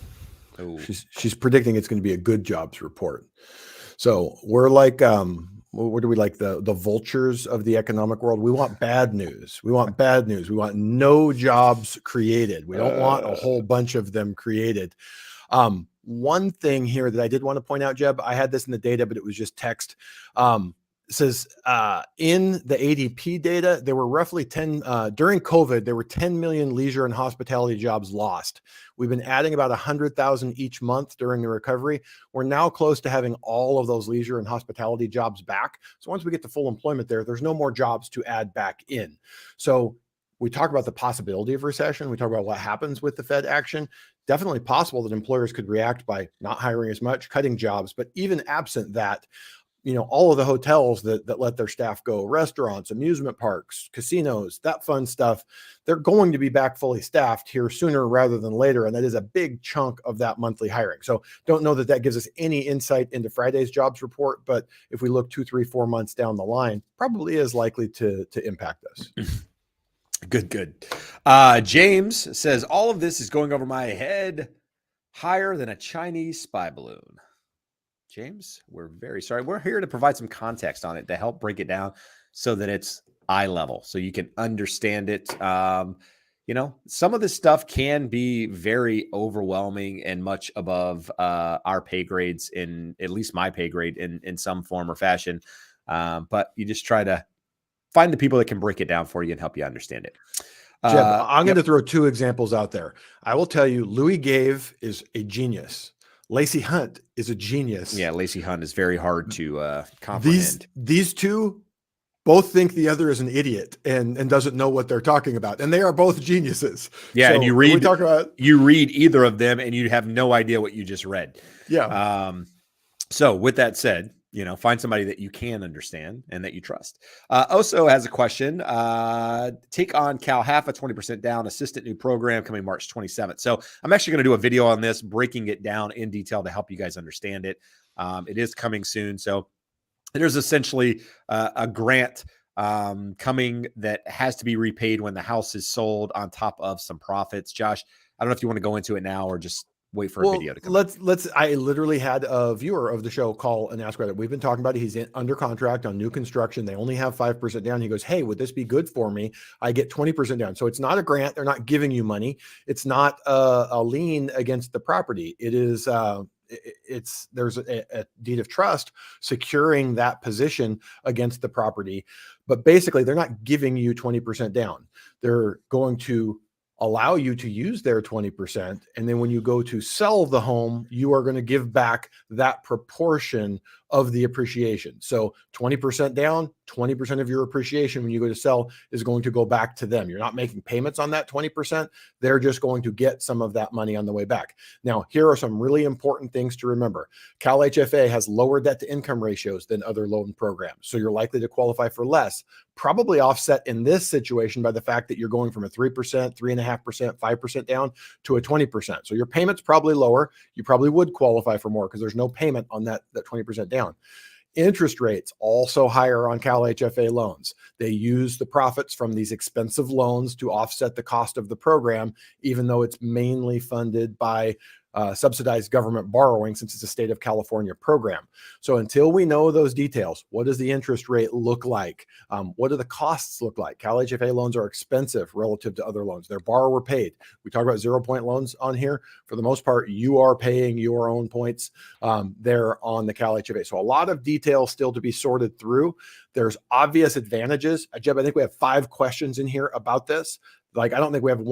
Ooh.
She's predicting it's going to be a good jobs report. So we're like, what do we like? The vultures of the economic world. We want bad news. We want bad news. We want no jobs created. We don't want a whole bunch of them created. One thing here that I did want to point out, Jeb, I had this in the data, but it was just text. Says in the ADP data, there were roughly during COVID, there were 10 million leisure and hospitality jobs lost. We've been adding about 100,000 each month during the recovery. We're now close to having all of those leisure and hospitality jobs back. So once we get to full employment there's no more jobs to add back in. So we talk about the possibility of recession. We talk about what happens with the Fed action. Definitely possible that employers could react by not hiring as much, cutting jobs. But even absent that, all of the hotels that let their staff go, restaurants, amusement parks, casinos, that fun stuff, they're going to be back fully staffed here sooner rather than later. And that is a big chunk of that monthly hiring. So don't know that gives us any insight into Friday's jobs report, but if we look 2, 3, 4 months down the line, probably is likely to impact us.
Good. James says, all of this is going over my head higher than a Chinese spy balloon. James, we're very sorry. We're here to provide some context on it to help break it down so that it's eye level, so you can understand it. Some of this stuff can be very overwhelming and much above our pay grades, in at least my pay grade in some form or fashion. But you just try to find the people that can break it down for you and help you understand it.
Jeb, I'm going to throw 2 examples out there. I will tell you, Louis Gave is a genius. Lacey Hunt is a genius.
Yeah, Lacey Hunt is very hard to comprehend.
These 2 both think the other is an idiot and doesn't know what they're talking about, and they are both geniuses.
Yeah, so and you read either of them, and you have no idea what you just read.
Yeah.
So with that said, find somebody that you can understand and that you trust. Oso has a question. Take on CalHFA 20% down, assistant new program coming March 27th. So I'm actually going to do a video on this, breaking it down in detail to help you guys understand it. It is coming soon. So there's essentially a grant coming that has to be repaid when the house is sold on top of some profits. Josh, I don't know if you want to go into it now or just wait for a video to come.
I literally had a viewer of the show call and ask about it. We've been talking about it. He's under contract on new construction. They only have 5% down. He goes, hey, would this be good for me? I get 20% down. So it's not a grant. They're not giving you money. It's not a lien against the property. It is, there's a deed of trust securing that position against the property. But basically they're not giving you 20% down. They're going to allow you to use their 20. And then when you go to sell the home, you are going to give back that proportion of the appreciation. So 20% down, 20% of your appreciation when you go to sell is going to go back to them. You're not making payments on that 20%. They're just going to get some of that money on the way back. Now, here are some really important things to remember. CalHFA has lower debt to income ratios than other loan programs. So you're likely to qualify for less, probably offset in this situation by the fact that you're going from a 3%, 3.5%, 5% down to a 20%. So your payment's probably lower. You probably would qualify for more because there's no payment on that 20% down. Interest rates also higher on CalHFA loans. They use the profits from these expensive loans to offset the cost of the program, even though it's mainly funded by subsidized government borrowing, since it's a state of California program. So until we know those details, what does the interest rate look like? What do the costs look like? CalHFA loans are expensive relative to other loans. They're borrower paid. We talk about 0-point loans on here. For the most part, you are paying your own points there on the CalHFA. So a lot of details still to be sorted through. There's obvious advantages. Jeb, I think we have 5 questions in here about this. Like, I don't think we have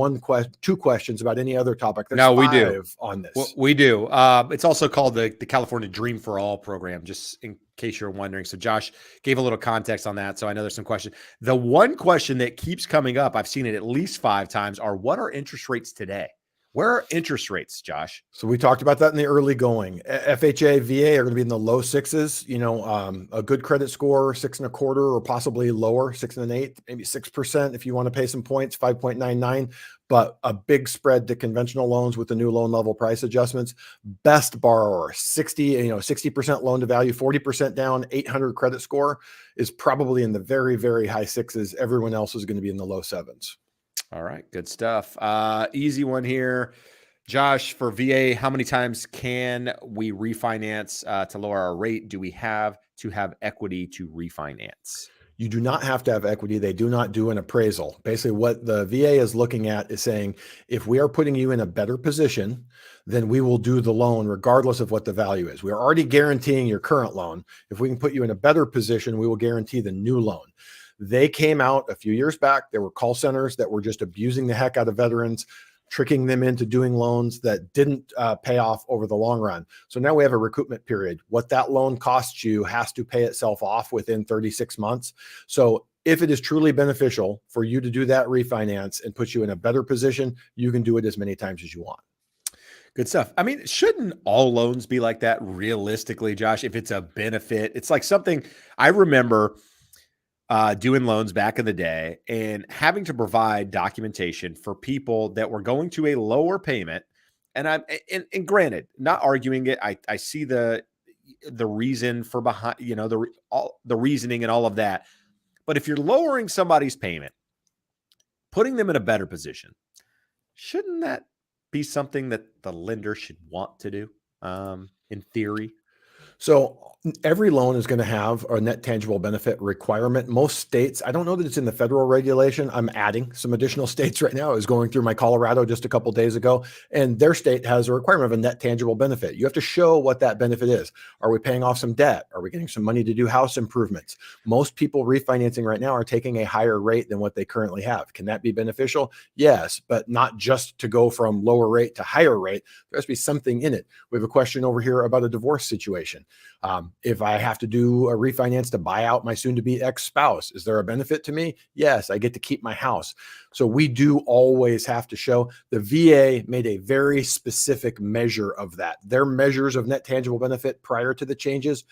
2 questions about any other topic. There's
no, we
5
do
on this.
Well, we do. It's also called the California Dream for All program, just in case you're wondering. So Josh gave a little context on that. So I know there's some questions. The one question that keeps coming up, I've seen it at least 5 times, are what are interest rates today? Where are interest rates, Josh?
So we talked about that in the early going. FHA, VA are going to be in the low 6s. A good credit score, 6.25 or possibly lower, 6.125, maybe 6% if you want to pay some points, 5.99. But a big spread to conventional loans with the new loan level price adjustments. Best borrower, 60% loan to value, 40% down, 800 credit score is probably in the very, very high 6s. Everyone else is going to be in the low 7s.
All right, good stuff. Easy one here. Josh, for VA, how many times can we refinance to lower our rate? Do we have to have equity to refinance?
You do not have to have equity. They do not do an appraisal. Basically, what the VA is looking at is saying, if we are putting you in a better position, then we will do the loan regardless of what the value is. We are already guaranteeing your current loan. If we can put you in a better position, we will guarantee the new loan. They came out a few years back. There were call centers that were just abusing the heck out of veterans, tricking them into doing loans that didn't pay off over the long run. So now we have a recoupment period. What that loan costs you has to pay itself off within 36 months. So If it is truly beneficial for you to do that refinance and put you in a better position, you can do it as many times as you want.
Good stuff. I mean, shouldn't all loans be like that realistically, Josh? If it's a benefit, it's like something I remember doing loans back in the day and having to provide documentation for people that were going to a lower payment. And and granted, not arguing it. I see the reason for behind, the reasoning and all of that. But if you're lowering somebody's payment, putting them in a better position, shouldn't that be something that the lender should want to do, in theory?
So every loan is going to have a net tangible benefit requirement. Most states, I don't know that it's in the federal regulation. I'm adding some additional states right now. I was going through my Colorado just a couple of days ago, and their state has a requirement of a net tangible benefit. You have to show what that benefit is. Are we paying off some debt? Are we getting some money to do house improvements? Most people refinancing right now are taking a higher rate than what they currently have. Can that be beneficial? Yes, but not just to go from lower rate to higher rate. There has to be something in it. We have a question over here about a divorce situation. If I have to do a refinance to buy out my soon-to-be ex-spouse, is there a benefit to me? Yes, I get to keep my house. So we do always have to show. The VA made a very specific measure of that. Their measures of net tangible benefit prior to the changes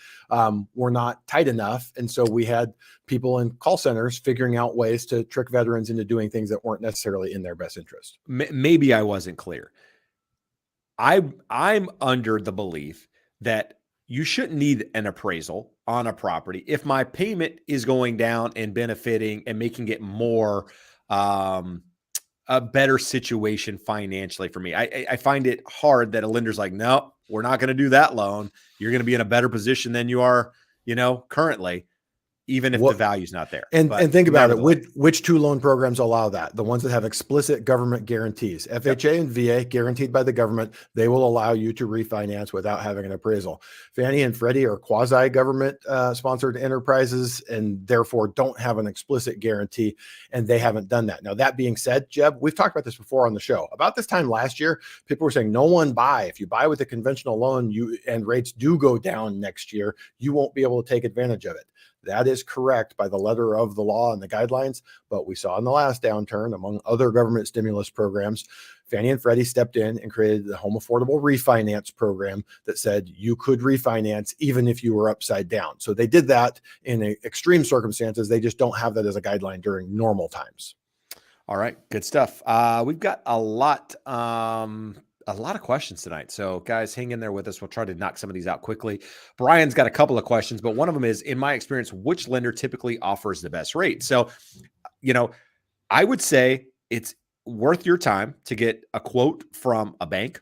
were not tight enough. And so we had people in call centers figuring out ways to trick veterans into doing things that weren't necessarily in their best interest.
Maybe I wasn't clear. I'm under the belief that you shouldn't need an appraisal on a property if my payment is going down and benefiting and making it more a better situation financially for me. I find it hard that a lender's like, no, we're not going to do that loan. You're going to be in a better position than you are, currently, even if the value's not there.
And think about it. Which two loan programs allow that? The ones that have explicit government guarantees. FHA and VA, guaranteed by the government, they will allow you to refinance without having an appraisal. Fannie and Freddie are quasi-government sponsored enterprises and therefore don't have an explicit guarantee, and they haven't done that. Now, that being said, Jeb, we've talked about this before on the show. About this time last year, people were saying, no one buy. If you buy with a conventional loan and rates do go down next year, you won't be able to take advantage of it. That is correct by the letter of the law and the guidelines. But we saw in the last downturn, among other government stimulus programs, Fannie and Freddie stepped in and created the Home Affordable Refinance program that said you could refinance even if you were upside down. So they did that in extreme circumstances. They just don't have that as a guideline during normal times.
All right, good stuff. We've got a lot of questions tonight. So guys, hang in there with us. We'll try to knock some of these out quickly. Brian's got a couple of questions, but one of them is, in my experience, which lender typically offers the best rate? So, I would say it's worth your time to get a quote from a bank,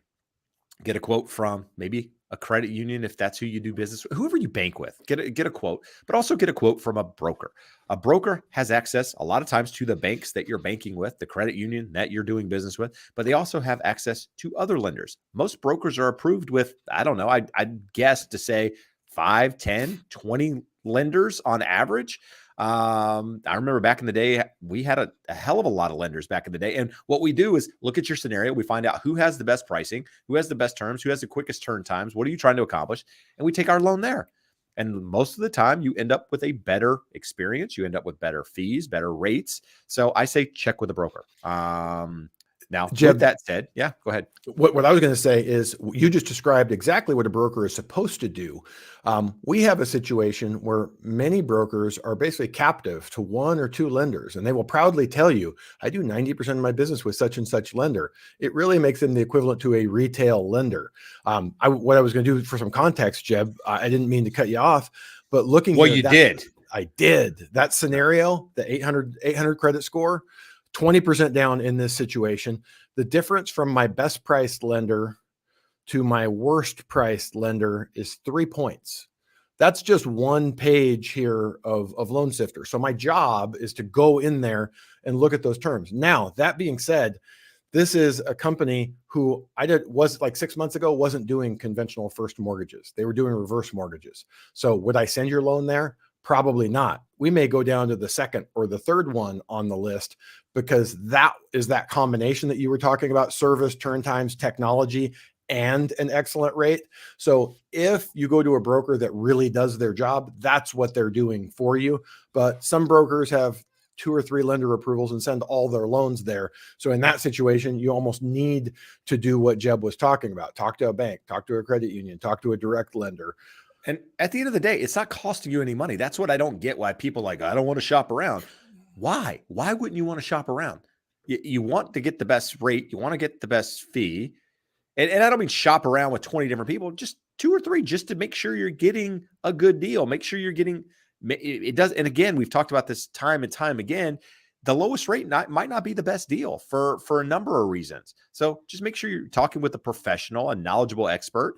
get a quote from maybe a credit union, if that's who you do business with, whoever you bank with, get a quote, but also get a quote from a broker. A broker has access a lot of times to the banks that you're banking with, the credit union that you're doing business with, but they also have access to other lenders. Most brokers are approved with, I don't know, I'd guess to say 5, 10, 20 lenders on average. I remember back in the day, we had a hell of a lot of lenders back in the day. And what we do is look at your scenario. We find out who has the best pricing, who has the best terms, who has the quickest turn times. What are you trying to accomplish? And we take our loan there. And most of the time you end up with a better experience. You end up with better fees, better rates. So I say check with a broker. Now,
Jeb,
with that said, yeah, go ahead.
What I was going to say is you just described exactly what a broker is supposed to do. We have a situation where many brokers are basically captive to one or two lenders, and they will proudly tell you, I do 90% of my business with such and such lender. It really makes them the equivalent to a retail lender. What I was going to do for some context, Jeb, I didn't mean to cut you off, but looking
well,
at
you
that,
did.
I did. That scenario, the 800 credit score, 20% down in this situation. The difference from my best priced lender to my worst priced lender is 3 points. That's just one page here of Loan Sifter. So my job is to go in there and look at those terms. Now, that being said, this is a company who was like 6 months ago, wasn't doing conventional first mortgages. They were doing reverse mortgages. So would I send your loan there? Probably not. We may go down to the second or the third one on the list, because that is that combination that you were talking about: service, turn times, technology, and an excellent rate. So if you go to a broker that really does their job, that's what they're doing for you. But some brokers have 2 or 3 lender approvals and send all their loans there. So in that situation, you almost need to do what Jeb was talking about. Talk to a bank, talk to a credit union, talk to a direct lender.
And at the end of the day, it's not costing you any money. That's what I don't get, why people like, I don't want to shop around. Why? Why wouldn't you want to shop around? You want to get the best rate. You want to get the best fee. And I don't mean shop around with 20 different people, just 2 or 3, just to make sure you're getting a good deal. Make sure you're getting it does. And again, we've talked about this time and time again. The lowest rate might not be the best deal for a number of reasons. So just make sure you're talking with a professional, a knowledgeable expert.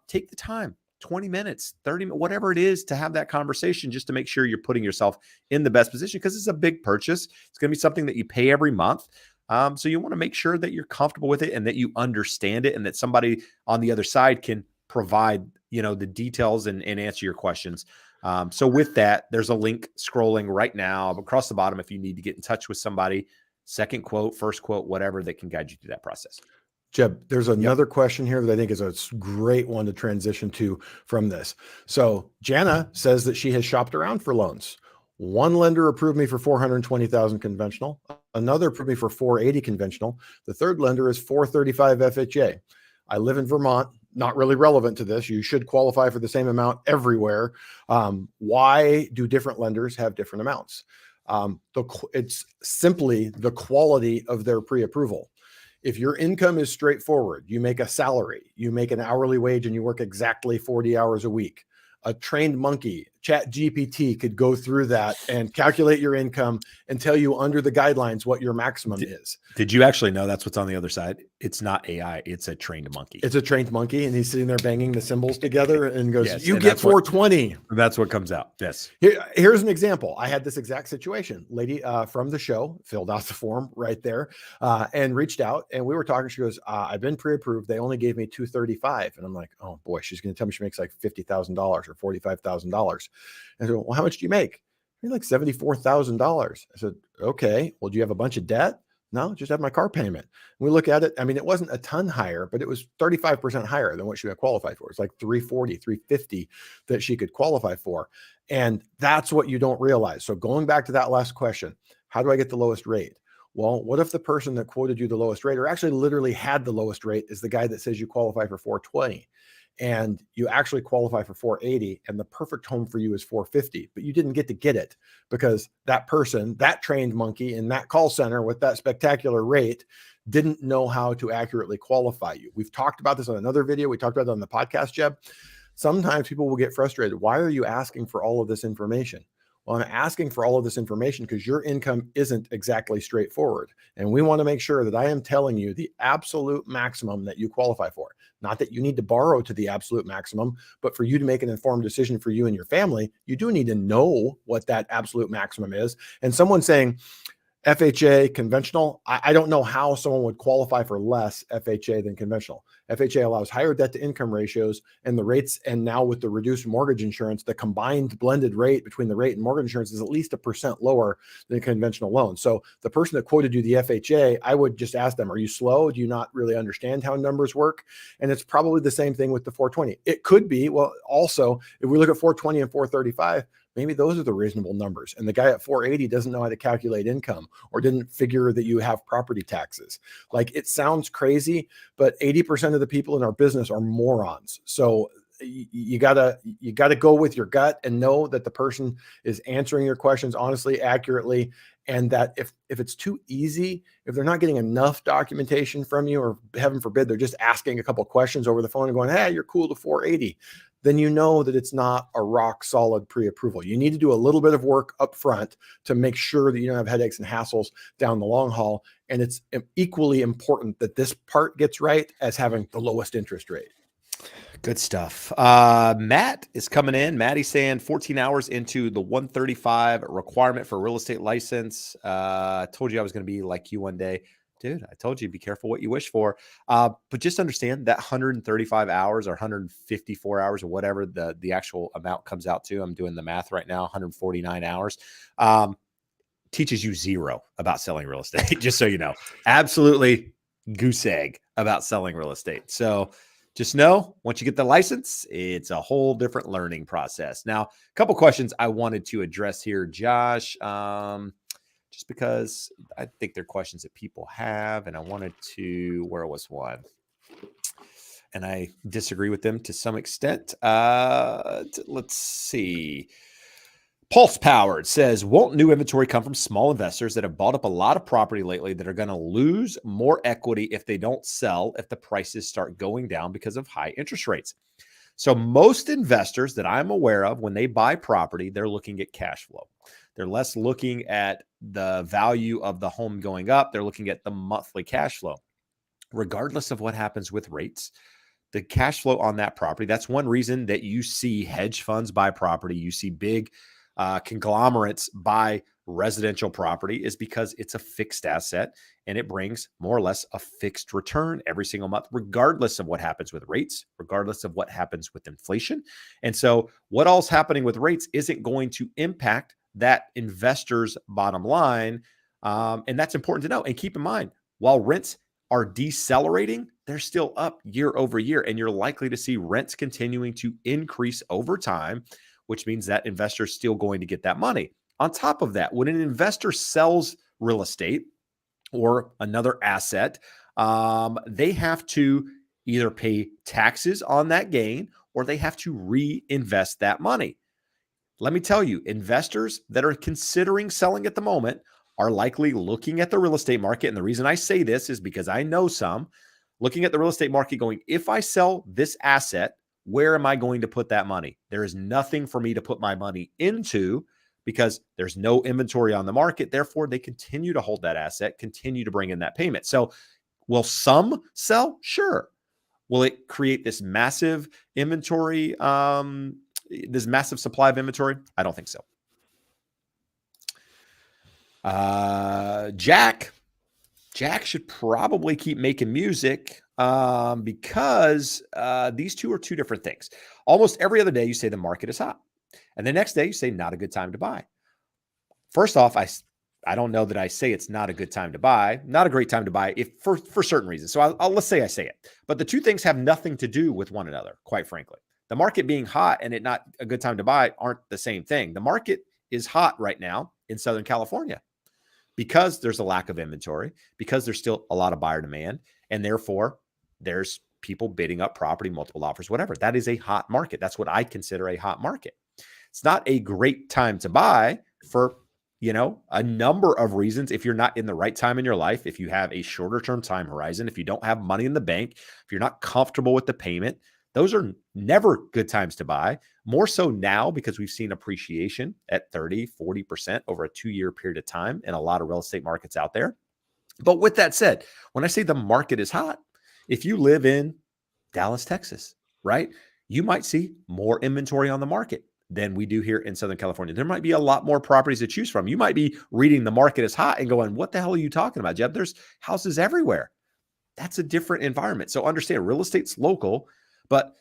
Take the time, 20 minutes, 30 minutes, whatever it is, to have that conversation, just to make sure you're putting yourself in the best position, because it's a big purchase. It's going to be something that you pay every month. So you want to make sure that you're comfortable with it and that you understand it, and that somebody on the other side can provide, the details and answer your questions. So with that, there's a link scrolling right now across the bottom if you need to get in touch with somebody, second quote, first quote, whatever, that can guide you through that process.
Jeb, there's another question here that I think is a great one to transition to from this. So Jana says that she has shopped around for loans. One lender approved me for 420,000 conventional. Another approved me for 480 conventional. The third lender is 435 FHA. I live in Vermont. Not really relevant to this. You should qualify for the same amount everywhere. Why do different lenders have different amounts? It's simply the quality of their pre-approval. If your income is straightforward, you make a salary, you make an hourly wage, and you work exactly 40 hours a week, a trained monkey, ChatGPT, could go through that and calculate your income and tell you under the guidelines what your maximum is.
Did you actually know that's what's on the other side? It's not AI. It's a trained monkey.
It's a trained monkey, and he's sitting there banging the symbols together and goes,
yes,
you
and
get 420.
That's what comes out. Yes.
Here's an example. I had this exact situation. Lady from the show filled out the form right there and reached out, and we were talking. She goes, I've been pre-approved. They only gave me 235. And I'm like, oh boy, she's going to tell me she makes like $50,000 or $45,000. I said, well, how much do you make? You're like $74,000. I said, okay, well, do you have a bunch of debt? No, just have my car payment. And we look at it. I mean, it wasn't a ton higher, but it was 35% higher than what she had qualified for. It's like 340, 350 that she could qualify for. And that's what you don't realize. So going back to that last question, how do I get the lowest rate? Well, what if the person that quoted you the lowest rate, or actually literally had the lowest rate, is the guy that says you qualify for 420? And you actually qualify for 480, and the perfect home for you is 450, but you didn't get it because that person, that trained monkey in that call center with that spectacular rate, didn't know how to accurately qualify you. We've talked about this on another video. We talked about it on the podcast, Jeb. Sometimes people will get frustrated. Why are you asking for all of this information? Well, I'm asking for all of this information because your income isn't exactly straightforward. And we want to make sure that I am telling you the absolute maximum that you qualify for. Not that you need to borrow to the absolute maximum, but for you to make an informed decision for you and your family, you do need to know what that absolute maximum is. And someone saying, FHA conventional, I don't know how someone would qualify for less FHA than conventional. FHA allows higher debt to income ratios, and the rates, and now with the reduced mortgage insurance, the combined blended rate between the rate and mortgage insurance is at least 1% lower than a conventional loan. So the person that quoted you the FHA, I would just ask them, are you slow? Do you not really understand how numbers work? And it's probably the same thing with the 420. It could be, well, also, if we look at 420 and 435, maybe those are the reasonable numbers. And the guy at 480 doesn't know how to calculate income, or didn't figure that you have property taxes. Like, it sounds crazy, but 80% of the people in our business are morons. So you gotta go with your gut and know that the person is answering your questions honestly, accurately. And that if it's too easy, if they're not getting enough documentation from you, or heaven forbid, they're just asking a couple of questions over the phone and going, hey, you're cool to 480. Then you know that it's not a rock solid pre-approval. You need to do a little bit of work up front to make sure that you don't have headaches and hassles down the long haul. And it's equally important that this part gets right as having the lowest interest rate.
Good stuff. Matt is coming in. Maddie's saying 14 hours into the 135 requirement for a real estate license. I told you I was going to be like you one day. Dude, I told you, be careful what you wish for. But just understand that 135 hours or 154 hours or whatever the actual amount comes out to, I'm doing the math right now, 149 hours, teaches you zero about selling real estate, just so you know. Absolutely goose egg. about selling real estate. So just know once you get the license, it's a whole different learning process. Now, a couple questions I wanted to address here, Josh, just because I think they're questions that people have, and I wanted to, where was one? And I disagree with them to some extent. Let's see. Pulse Powered says, won't new inventory come from small investors that have bought up a lot of property lately that are going to lose more equity if they don't sell, if the prices start going down because of high interest rates? So most investors that I'm aware of, when they buy property, they're looking at cash flow. They're less looking at the value of the home going up. They're looking at the monthly cash flow. Regardless of what happens with rates, the cash flow on that property, that's one reason that you see hedge funds buy property. You see big conglomerates buy residential property, is because it's a fixed asset and it brings more or less a fixed return every single month, regardless of what happens with rates, regardless of what happens with inflation. And so what all's happening with rates isn't going to impact that investor's bottom line. And that's important to know. And keep in mind, while rents are decelerating, they're still up year over year, and you're likely to see rents continuing to increase over time, which means that investor is still going to get that money. On top of that, when an investor sells real estate or another asset, they have to either pay taxes on that gain or they have to reinvest that money. Let me tell you, investors that are considering selling at the moment are likely looking at the real estate market. And the reason I say this is because I know some looking at the real estate market going, if I sell this asset, where am I going to put that money? There is nothing for me to put my money into because there's no inventory on the market. Therefore, they continue to hold that asset, continue to bring in that payment. So will some sell? Sure. Will it create this massive inventory, this massive supply of inventory? I don't think so. Jack should probably keep making music because these two are two different things. Almost every other day you say the market is hot, and the next day you say not a good time to buy. First off, I don't know that I say it's not a good time to buy, not a great time to buy if for certain reasons. So let's say I say it, but the two things have nothing to do with one another, quite frankly. The market being hot and it not a good time to buy aren't the same thing. The market is hot right now in Southern California because there's a lack of inventory, because there's still a lot of buyer demand, and therefore there's people bidding up property, multiple offers, whatever. That is a hot market. That's what I consider a hot market. It's not a great time to buy for, a number of reasons. If you're not in the right time in your life, if you have a shorter term time horizon, if you don't have money in the bank, if you're not comfortable with the payment, those are never good times to buy. More so now because we've seen appreciation at 30, 40% over a 2-year period of time in a lot of real estate markets out there. But with that said, when I say the market is hot, if you live in Dallas, Texas, right, you might see more inventory on the market than we do here in Southern California. There might be a lot more properties to choose from. You might be reading the market is hot and going, what the hell are you talking about, Jeb? There's houses everywhere. That's a different environment. So understand, real estate's local, but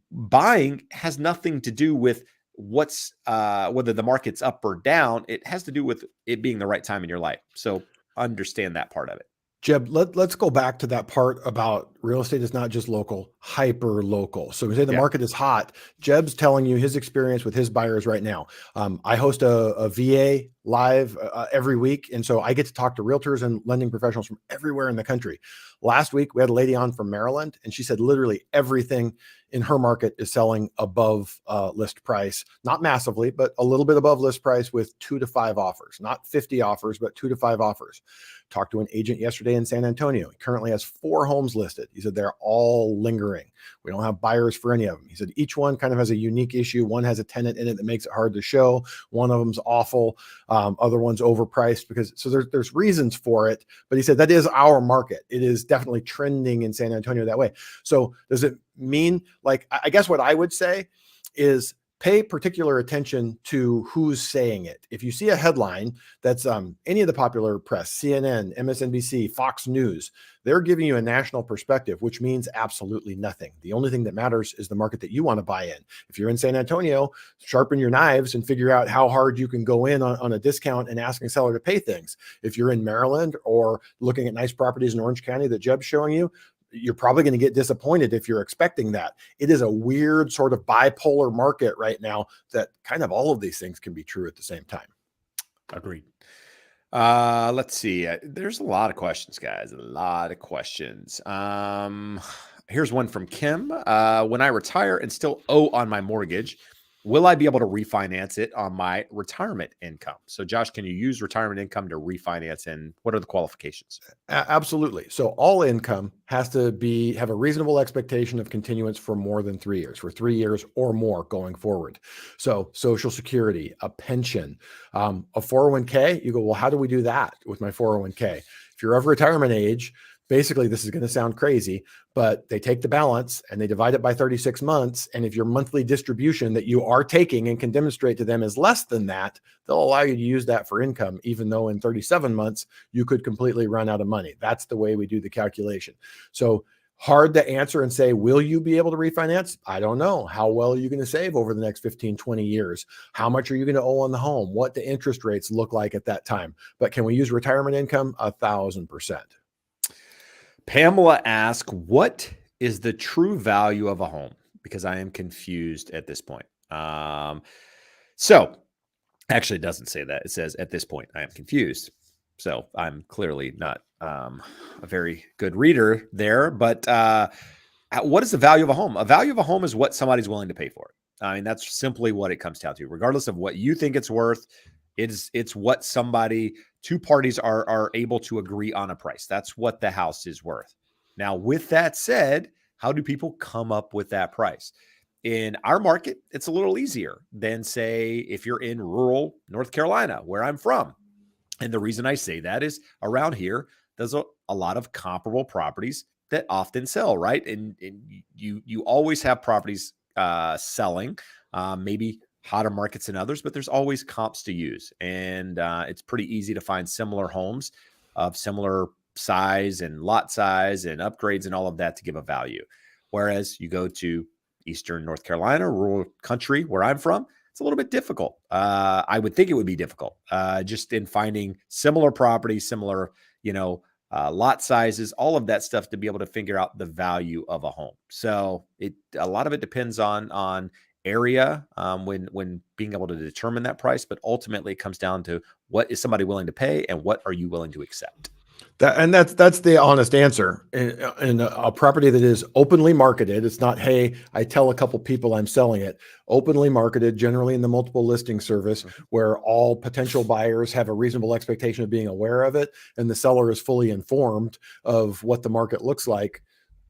buying has nothing to do with whether the market's up or down. It has to do with it being the right time in your life. So understand that part of it.
Jeb, let's go back to that part about real estate is not just local, hyper local. So we say the market is hot. Jeb's telling you his experience with his buyers right now. I host a VA live every week. And so I get to talk to realtors and lending professionals from everywhere in the country. Last week, we had a lady on from Maryland, and she said literally everything in her market is selling above list price, not massively, but a little bit above list price with 2 to 5 offers, not 50 offers, but 2 to 5 offers. Talked to an agent yesterday in San Antonio. He currently has 4 homes listed. He said they're all lingering. We don't have buyers for any of them. He said each one kind of has a unique issue. One has a tenant in it that makes it hard to show. One of them's awful. Other one's overpriced so there's reasons for it. But he said that is our market. It is definitely trending in San Antonio that way. So does it mean, like, I guess what I would say is pay particular attention to who's saying it. If you see a headline that's any of the popular press, CNN, MSNBC, Fox News, they're giving you a national perspective, which means absolutely nothing. The only thing that matters is the market that you want to buy in. If you're in San Antonio, sharpen your knives and figure out how hard you can go in on a discount and asking a seller to pay things. If you're in Maryland or looking at nice properties in Orange County that Jeb's showing you, You're probably going to get disappointed if you're expecting that. It is a weird sort of bipolar market right now that kind of all of these things can be true at the same time.
Agreed. Let's see. There's a lot of questions, guys. A lot of questions. Here's one from Kim. When I retire and still owe on my mortgage, will I be able to refinance it on my retirement income? So, Josh, can you use retirement income to refinance, and what are the qualifications?
Absolutely. So all income has to have a reasonable expectation of continuance for more than 3 years, for 3 years or more going forward. So Social Security, a pension, a 401k, you go, well, how do we do that with my 401k? If you're of retirement age, basically, this is going to sound crazy, but they take the balance and they divide it by 36 months. And if your monthly distribution that you are taking and can demonstrate to them is less than that, they'll allow you to use that for income, even though in 37 months, you could completely run out of money. That's the way we do the calculation. So hard to answer and say, will you be able to refinance? I don't know. How well are you going to save over the next 15, 20 years? How much are you going to owe on the home? What the interest rates look like at that time? But can we use retirement income? 1,000%.
Pamela asks, what is the true value of a home? Because I am confused at this point. So actually it doesn't say that. It says at this point, I am confused. So I'm clearly not a very good reader there, but what is the value of a home? A value of a home is what somebody's willing to pay for it. I mean, that's simply what it comes down to. Regardless of what you think it's worth, it's what two parties are able to agree on a price. That's what the house is worth. Now, with that said, how do people come up with that price? In our market, it's a little easier than, say, if you're in rural North Carolina, where I'm from. And the reason I say that is around here, there's a lot of comparable properties that often sell, right? And you always have properties selling, maybe hotter markets than others, but there's always comps to use. And it's pretty easy to find similar homes of similar size and lot size and upgrades and all of that to give a value. Whereas you go to Eastern North Carolina, rural country where I'm from, it's a little bit difficult. I would think it would be difficult just in finding similar properties, similar, lot sizes, all of that stuff to be able to figure out the value of a home. So a lot of it depends on area when being able to determine that price, but ultimately it comes down to what is somebody willing to pay and what are you willing to accept.
That's the honest answer. In a property that is openly marketed, it's not, hey, I tell a couple people I'm selling it. Openly marketed, generally in the multiple listing service, where all potential buyers have a reasonable expectation of being aware of it, and the seller is fully informed of what the market looks like.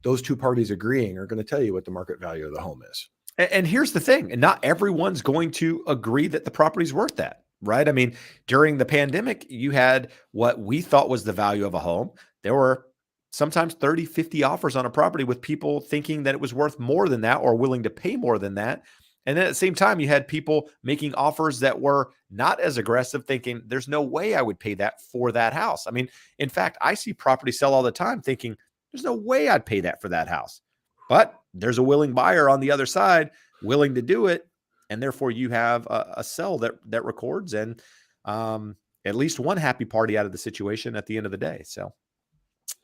Those two parties agreeing are going to tell you what the market value of the home is.
And here's the thing, and not everyone's going to agree that the property's worth that. Right. I mean, during the pandemic, you had what we thought was the value of a home. There were sometimes 30, 50 offers on a property with people thinking that it was worth more than that or willing to pay more than that. And then at the same time, you had people making offers that were not as aggressive, thinking there's no way I would pay that for that house. I mean, in fact, I see property sell all the time thinking there's no way I'd pay that for that house. But there's a willing buyer on the other side willing to do it. And therefore, you have a sell that records and at least one happy party out of the situation at the end of the day. So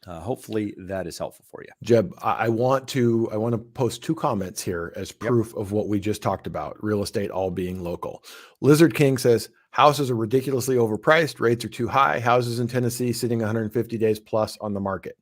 hopefully that is helpful for you.
Jeb, I want to post two comments here as proof of what we just talked about, real estate all being local. Lizard King says, houses are ridiculously overpriced. Rates are too high. Houses in Tennessee sitting 150 days plus on the market.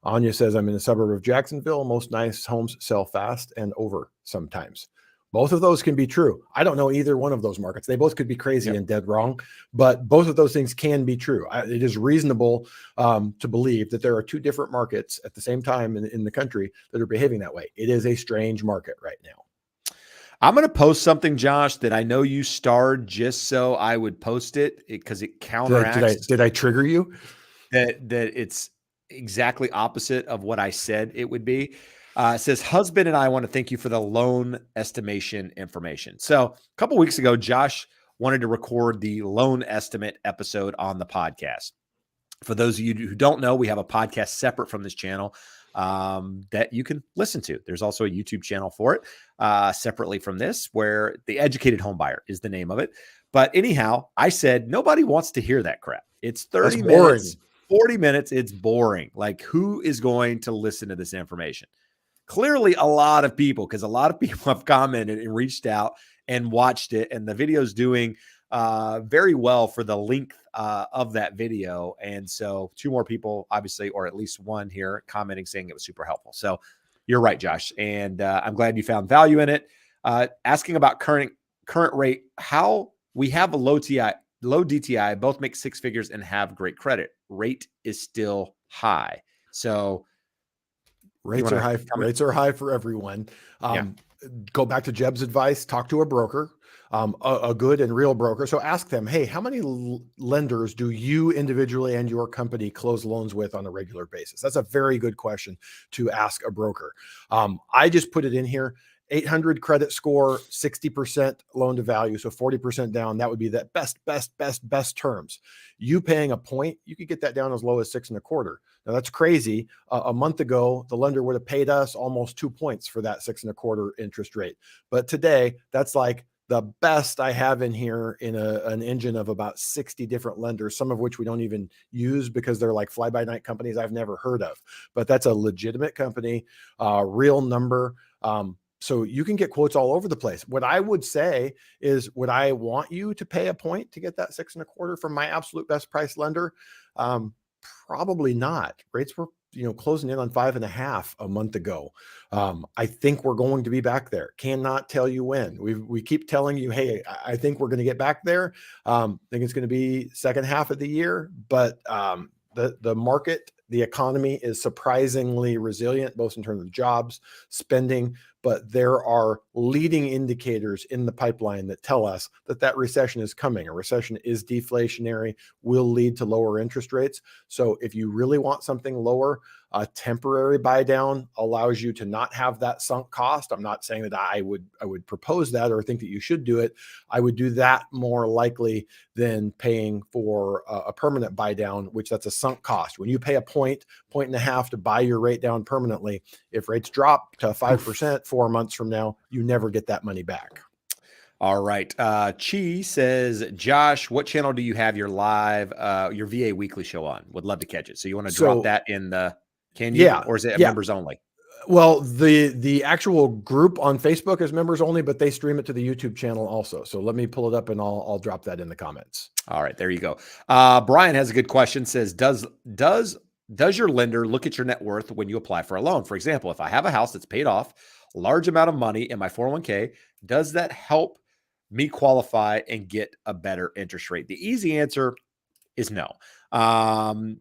Anya says, I'm in a suburb of Jacksonville. Most nice homes sell fast and over sometimes. Both of those can be true. I don't know either one of those markets. They both could be crazy and dead wrong, but both of those things can be true. It is reasonable to believe that there are two different markets at the same time in the country that are behaving that way. It is a strange market right now.
I'm going to post something, Josh, that I know you starred just so I would post it because it counteracts.
Did I trigger you?
That it's exactly opposite of what I said it would be. It says, husband and I want to thank you for the loan estimation information. So a couple of weeks ago, Josh wanted to record the loan estimate episode on the podcast. For those of you who don't know, we have a podcast separate from this channel that you can listen to. There's also a YouTube channel for it separately from this, where The Educated Homebuyer is the name of it. But anyhow, I said, nobody wants to hear that crap. It's 30 minutes. 40 minutes, it's boring. Like, who is going to listen to this information? Clearly a lot of people, because a lot of people have commented and reached out and watched it, and the video is doing very well for the length of that video. And so 2 more people, obviously, or at least 1 here commenting saying it was super helpful. So you're right, Josh. And I'm glad you found value in it. Asking about current rate, how we have a low DTI, both make 6 figures and have great credit. Rate is still high. So
rates are high. Rates are high for everyone. Go back to Jeb's advice, talk to a broker, a good and real broker. So ask them, hey, how many lenders do you individually and your company close loans with on a regular basis? That's a very good question to ask a broker. I just put it in here. 800 credit score, 60% loan to value. So 40% down, that would be that best terms. You paying a point, you could get that down as low as 6.25. Now that's crazy. A month ago, the lender would have paid us almost 2 points for that 6.25 interest rate. But today, that's like the best I have in here in an engine of about 60 different lenders, some of which we don't even use because they're like fly-by-night companies I've never heard of. But that's a legitimate company, real number. So you can get quotes all over the place. What I would say is, would I want you to pay a point to get that 6.25 from my absolute best price lender? Probably not. Rates were, closing in on 5.5 a month ago. I think we're going to be back there. Cannot tell you when. We keep telling you, hey, I think we're going to get back there. I think it's going to be second half of the year, but the market, the economy is surprisingly resilient, both in terms of jobs, spending, but there are leading indicators in the pipeline that tell us that recession is coming. A recession is deflationary, will lead to lower interest rates. So if you really want something lower, a temporary buy down allows you to not have that sunk cost. I'm not saying that I would propose that or think that you should do it. I would do that more likely than paying for a permanent buy down, which that's a sunk cost. When you pay a point and a half to buy your rate down permanently, if rates drop to 5% 4 months from now, you never get that money back.
All right. Chi says, Josh, what channel do you have your live, your VA weekly show on? Would love to catch it. So you want to drop that in the, can you, or is it members only?
Well, the actual group on Facebook is members only, but they stream it to the YouTube channel also. So let me pull it up and I'll drop that in the comments.
All right, there you go. Brian has a good question. Says, does your lender look at your net worth when you apply for a loan? For example, if I have a house that's paid off, a large amount of money in my 401k, does that help me qualify and get a better interest rate? The easy answer is no.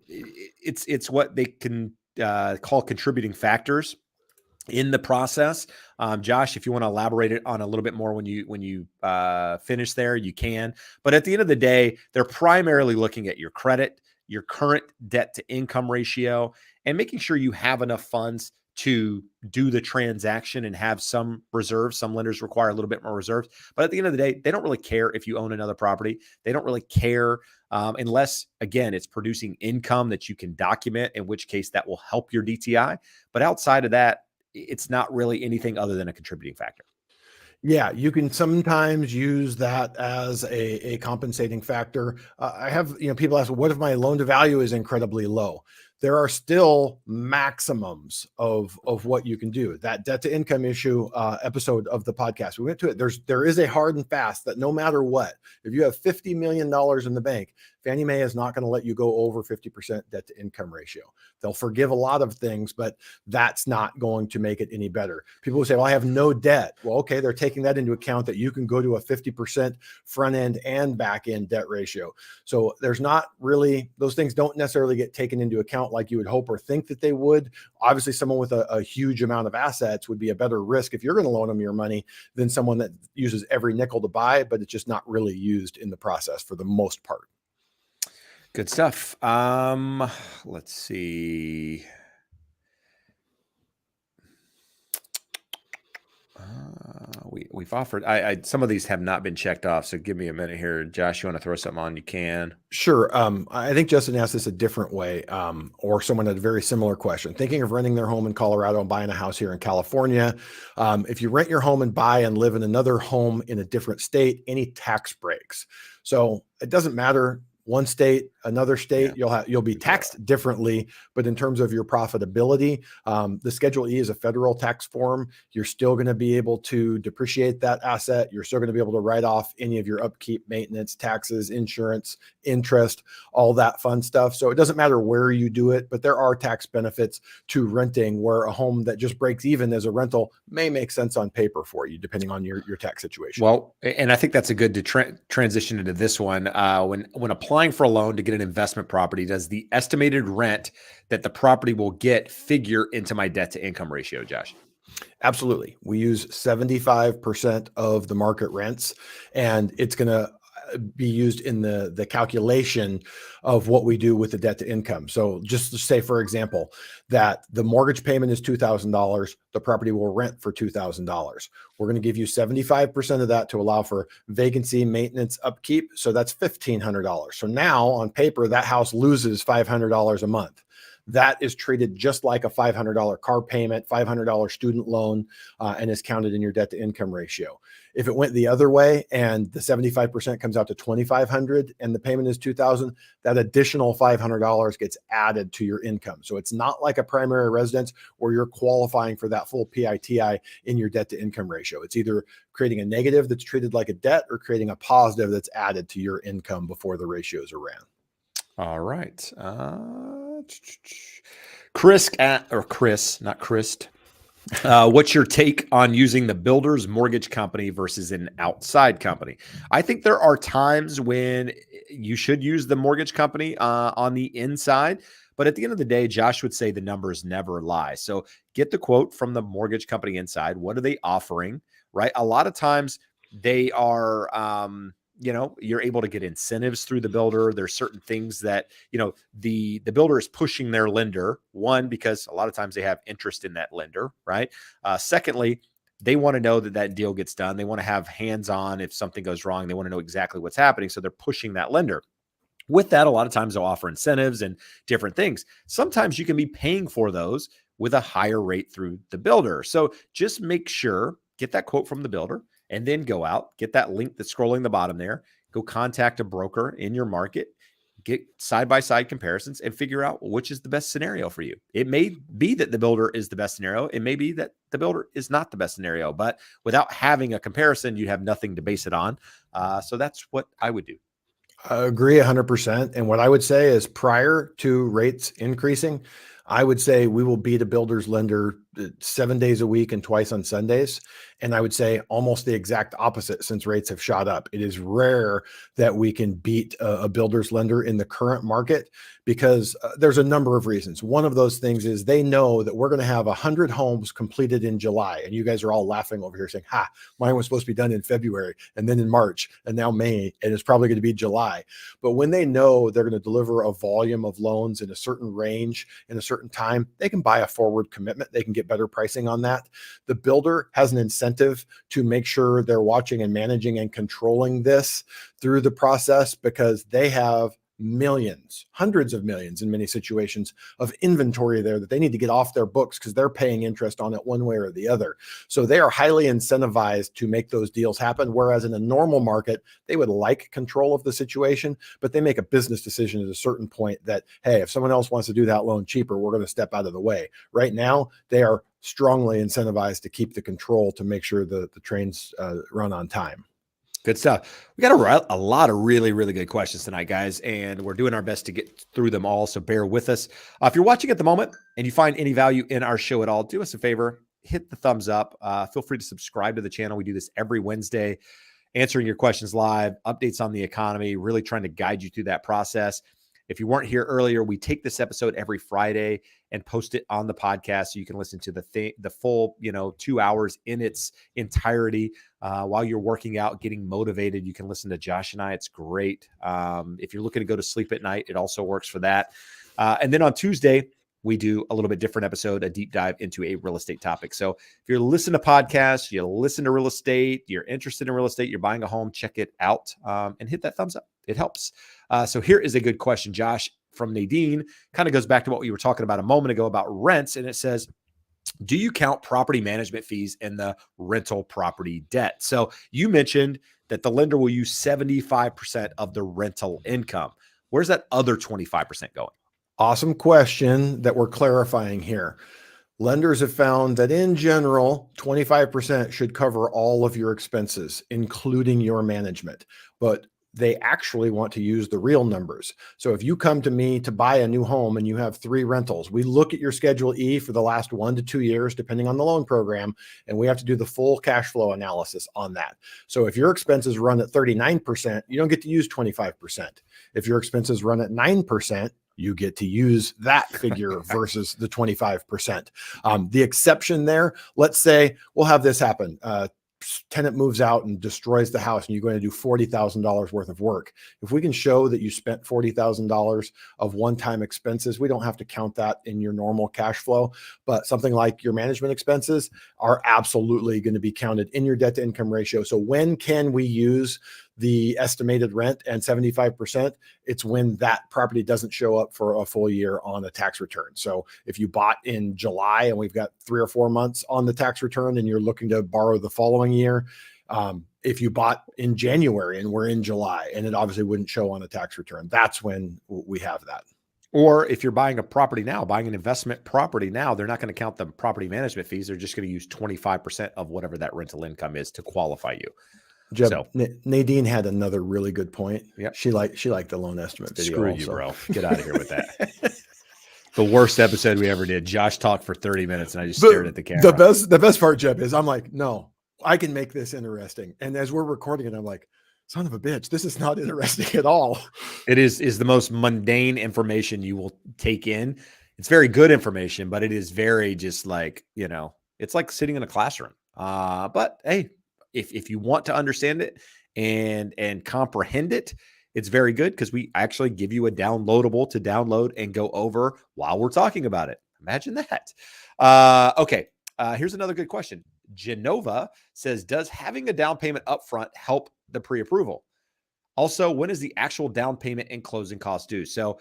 It's what they can call contributing factors in the process. Josh, if you want to elaborate it on a little bit more when you finish there, you can. But at the end of the day, they're primarily looking at your credit, your current debt to income ratio, and making sure you have enough funds to do the transaction and have some reserves. Some lenders require a little bit more reserves, but at the end of the day, they don't really care if you own another property. They don't really care unless, again, it's producing income that you can document, in which case that will help your DTI. But outside of that, it's not really anything other than a contributing factor.
Yeah, you can sometimes use that as a compensating factor. I have, people ask, well, what if my loan to value is incredibly low? There are still maximums of what you can do. That debt to income issue episode of the podcast, we went to it. There is a hard and fast that no matter what, if you have $50 million in the bank, Fannie Mae is not going to let you go over 50% debt to income ratio. They'll forgive a lot of things, but that's not going to make it any better. People will say, well, I have no debt. Well, okay, they're taking that into account that you can go to a 50% front end and back end debt ratio. So there's not really, those things don't necessarily get taken into account like you would hope or think that they would. Obviously, someone with a huge amount of assets would be a better risk if you're going to loan them your money than someone that uses every nickel to buy, but it's just not really used in the process for the most part.
Good stuff. Let's see. We've offered, some of these have not been checked off. So give me a minute here. Josh, you want to throw something on? You can.
Sure. I think Justin asked this a different way, or someone had a very similar question. Thinking of renting their home in Colorado and buying a house here in California. If you rent your home and buy and live in another home in a different state, any tax breaks? So it doesn't matter. One state, another state, you'll be taxed differently, but in terms of your profitability, the Schedule E is a federal tax form. You're still going to be able to depreciate that asset. You're still going to be able to write off any of your upkeep, maintenance, taxes, insurance, interest, all that fun stuff. So it doesn't matter where you do it, but there are tax benefits to renting, where a home that just breaks even as a rental may make sense on paper for you, depending on your tax situation.
Well, and I think that's a good to transition into this one. When applying for a loan to get an investment property, does the estimated rent that the property will get figure into my debt to income ratio, Josh?
Absolutely. We use 75% of the market rents, and it's going to be used in the calculation of what we do with the debt to income. So just to say, for example, that the mortgage payment is $2,000, the property will rent for $2,000. We're going to give you 75% of that to allow for vacancy, maintenance, upkeep. So that's $1,500. So now on paper, that house loses $500 a month. That is treated just like a $500 car payment, $500 student loan, and is counted in your debt to income ratio. If it went the other way and the 75% comes out to $2,500 and the payment is $2,000, that additional $500 gets added to your income. So it's not like a primary residence where you're qualifying for that full PITI in your debt to income ratio. It's either creating a negative that's treated like a debt or creating a positive that's added to your income before the ratios are ran.
All right. Chris, not Christ. What's your take on using the builder's mortgage company versus an outside company? I think there are times when you should use the mortgage company on the inside, but at the end of the day, Josh would say the numbers never lie. So get the quote from the mortgage company inside. What are they offering, right? A lot of times they are, you're able to get incentives through the builder. There's certain things that, the builder is pushing their lender, one, because a lot of times they have interest in that lender, right? Secondly, they want to know that deal gets done. They want to have hands-on if something goes wrong. They want to know exactly what's happening. So they're pushing that lender. With that, a lot of times they'll offer incentives and different things. Sometimes you can be paying for those with a higher rate through the builder. So just make sure, get that quote from the builder, and then go out, get that link that's scrolling the bottom there, go contact a broker in your market, get side-by-side comparisons, and figure out which is the best scenario for you. It may be that the builder is the best scenario. It may be that the builder is not the best scenario, but without having a comparison, you have nothing to base it on. So that's what I would do.
I agree 100%. And what I would say is, prior to rates increasing, I would say we will beat a builder's lender 7 days a week and twice on Sundays. And I would say almost the exact opposite since rates have shot up. It is rare that we can beat a builder's lender in the current market because there's a number of reasons. One of those things is they know that we're going to have 100 homes completed in July. And you guys are all laughing over here saying, mine was supposed to be done in February and then in March and now May, and it's probably going to be July. But when they know they're going to deliver a volume of loans in a certain range in a certain time, they can buy a forward commitment. They can get better pricing on that. The builder has an incentive to make sure they're watching and managing and controlling this through the process because they have millions, hundreds of millions in many situations of inventory there that they need to get off their books because they're paying interest on it one way or the other. So they are highly incentivized to make those deals happen. Whereas in a normal market, they would like control of the situation, but they make a business decision at a certain point that, hey, if someone else wants to do that loan cheaper, we're going to step out of the way. Right now, they are strongly incentivized to keep the control to make sure the trains run on time.
Good stuff. We got a lot of really, really good questions tonight, guys, and we're doing our best to get through them all, so bear with us. If you're watching at the moment and you find any value in our show at all, do us a favor, hit the thumbs up. Feel free to subscribe to the channel. We do this every Wednesday, answering your questions live, updates on the economy, really trying to guide you through that process. If you weren't here earlier, we take this episode every Friday and post it on the podcast so you can listen to the full 2 hours in its entirety while you're working out, getting motivated. You can listen to Josh and I. It's great. If you're looking to go to sleep at night, it also works for that. And then on Tuesday, we do a little bit different episode, a deep dive into a real estate topic. So if you're listening to podcasts, you listen to real estate, you're interested in real estate, you're buying a home, check it out and hit that thumbs up. It helps. So here is a good question, Josh, from Nadine. Kind of goes back to what we were talking about a moment ago about rents. And it says, do you count property management fees in the rental property debt? So you mentioned that the lender will use 75% of the rental income. Where's that other 25% going?
Awesome question that we're clarifying here. Lenders have found that in general, 25% should cover all of your expenses, including your management, but they actually want to use the real numbers. So if you come to me to buy a new home and you have 3 rentals, we look at your Schedule E for the last 1 to 2 years, depending on the loan program, and we have to do the full cash flow analysis on that. So if your expenses run at 39%, you don't get to use 25%. If your expenses run at 9%, you get to use that figure versus the 25%. The exception there, let's say we'll have this happen. Tenant moves out and destroys the house and you're going to do $40,000 worth of work. If we can show that you spent $40,000 of one-time expenses, we don't have to count that in your normal cash flow, but something like your management expenses are absolutely going to be counted in your debt to income ratio. So when can we use the estimated rent and 75%? It's when that property doesn't show up for a full year on a tax return. So if you bought in July and we've got 3 or 4 months on the tax return and you're looking to borrow the following year, if you bought in January and we're in July and it obviously wouldn't show on a tax return, that's when we have that.
Or if you're buying a property now, buying an investment property now, they're not going to count the property management fees. They're just going to use 25% of whatever that rental income is to qualify you.
Jeb,
So
Nadine had another really good point.
Yep.
She liked the loan estimate video.
Screw you, bro. Get out of here with that. The worst episode we ever did. Josh talked for 30 minutes and I just stared at the camera.
The best part, Jeb, is I'm like, no, I can make this interesting. And as we're recording it, I'm like, son of a bitch, this is not interesting at all.
It is the most mundane information you will take in. It's very good information, but it is very just like, it's like sitting in a classroom. But hey, if you want to understand it and comprehend it, it's very good because we actually give you a downloadable to download and go over while we're talking about it. Imagine that. Okay. Here's another good question. Genova says, does having a down payment upfront help the pre-approval? Also, when is the actual down payment and closing costs due? So,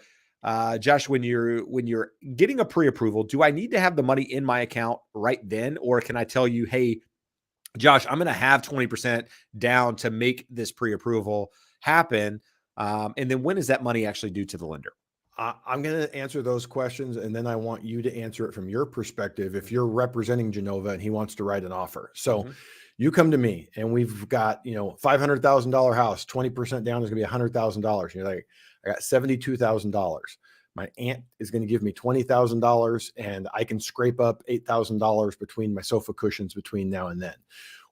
Josh, when you're getting a pre-approval, do I need to have the money in my account right then? Or can I tell you, hey, Josh, I'm going to have 20% down to make this pre-approval happen. And then when is that money actually due to the lender?
I'm going to answer those questions, and then I want you to answer it from your perspective if you're representing Genova and he wants to write an offer. So you come to me and we've got, $500,000 house, 20% down is going to be $100,000. You're like, I got $72,000. My aunt is going to give me $20,000 and I can scrape up $8,000 between my sofa cushions between now and then.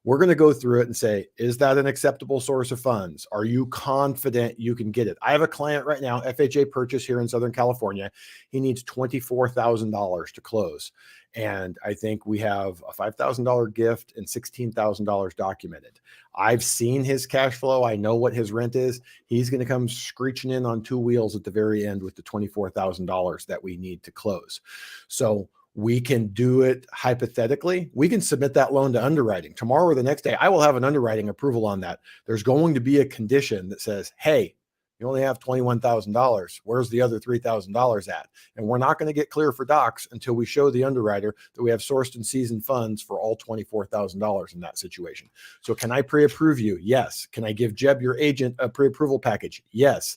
We're going to go through it and say, is that an acceptable source of funds? Are you confident you can get it? I have a client right now, FHA purchase here in Southern California. He needs $24,000 to close. And I think we have a $5,000 gift and $16,000 documented. I've seen his cash flow. I know what his rent is. He's going to come screeching in on 2 wheels at the very end with the $24,000 that we need to close. So we can do it hypothetically. We can submit that loan to underwriting tomorrow or the next day. I will have an underwriting approval on that. There's going to be a condition that says, hey, you only have $21,000. Where's the other $3,000 at? And we're not going to get clear for docs until we show the underwriter that we have sourced and seasoned funds for all $24,000 in that situation. So can I pre-approve you? Yes. Can I give Jeb, your agent, a pre-approval package? Yes.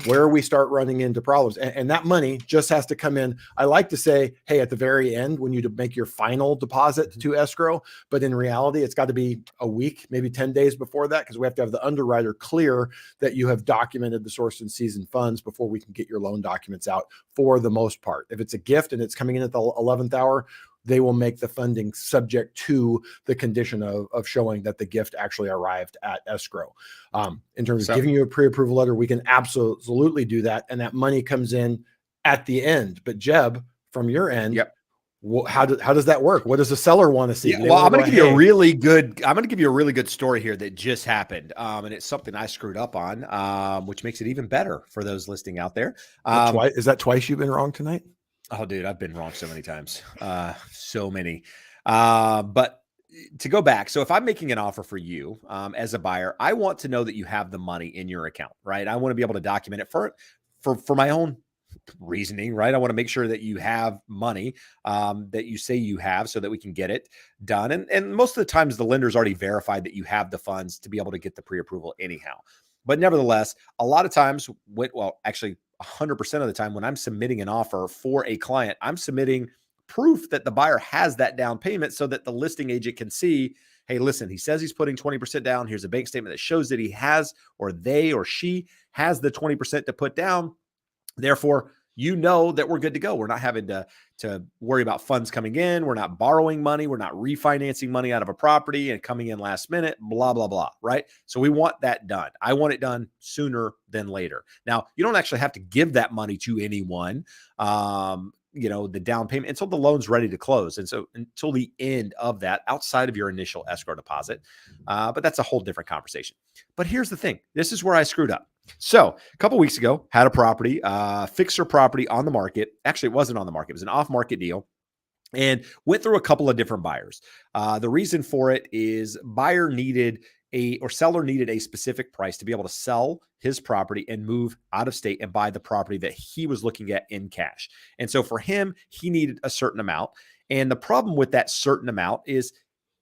Where we start running into problems, and that money just has to come in. I like to say, hey, at the very end, when you make your final deposit to escrow, but in reality, it's got to be a week, maybe 10 days before that, because we have to have the underwriter clear that you have documented the source and seasoned funds before we can get your loan documents out for the most part. If it's a gift and it's coming in at the 11th hour, they will make the funding subject to the condition of showing that the gift actually arrived at escrow. In terms of giving you a pre-approval letter, we can absolutely do that. And that money comes in at the end. But Jeb, from your end, how does that work? What does the seller want to see?
Yeah, well, I'm going to give you a really good story here that just happened. And it's something I screwed up on, which makes it even better for those listening out there.
Is that twice you've been wrong tonight?
Oh, dude, I've been wrong so many times. So many. But to go back, so if I'm making an offer for you as a buyer, I want to know that you have the money in your account, right? I want to be able to document it for my own reasoning, right? I want to make sure that you have money that you say you have so that we can get it done. And most of the times the lender's already verified that you have the funds to be able to get the pre-approval anyhow. But nevertheless, a lot of times, actually 100% of the time when I'm submitting an offer for a client, I'm submitting proof that the buyer has that down payment so that the listing agent can see, hey, listen, he says he's putting 20% down. Here's a bank statement that shows that he has, or they or she has the 20% to put down. Therefore, you know that we're good to go. We're not having to worry about funds coming in. We're not borrowing money. We're not refinancing money out of a property and coming in last minute, blah, blah, blah, right? So we want that done. I want it done sooner than later. Now, you don't actually have to give that money to anyone, the down payment until the loan's ready to close. And so until the end of that, outside of your initial escrow deposit. But that's a whole different conversation. But here's the thing. This is where I screwed up. So a couple of weeks ago, had a property, fixer property on the market. Actually, it wasn't on the market. It was an off-market deal, and went through a couple of different buyers. The reason for it is seller needed a specific price to be able to sell his property and move out of state and buy the property that he was looking at in cash. And so for him, he needed a certain amount. And the problem with that certain amount is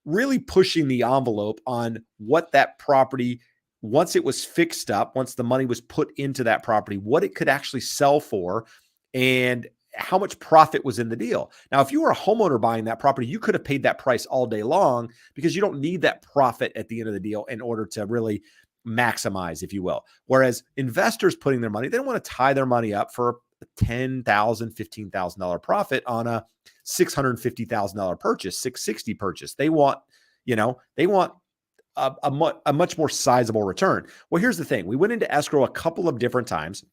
really pushing the envelope on what that property, once it was fixed up, once the money was put into that property, what it could actually sell for and how much profit was in the deal. Now, if you were a homeowner buying that property, you could have paid that price all day long because you don't need that profit at the end of the deal in order to really maximize, if you will. Whereas investors putting their money, they don't want to tie their money up for a $10,000, $15,000 profit on a $650,000 purchase, $660 purchase. They want a much more sizable return. Well, here's the thing. We went into escrow a couple of different times.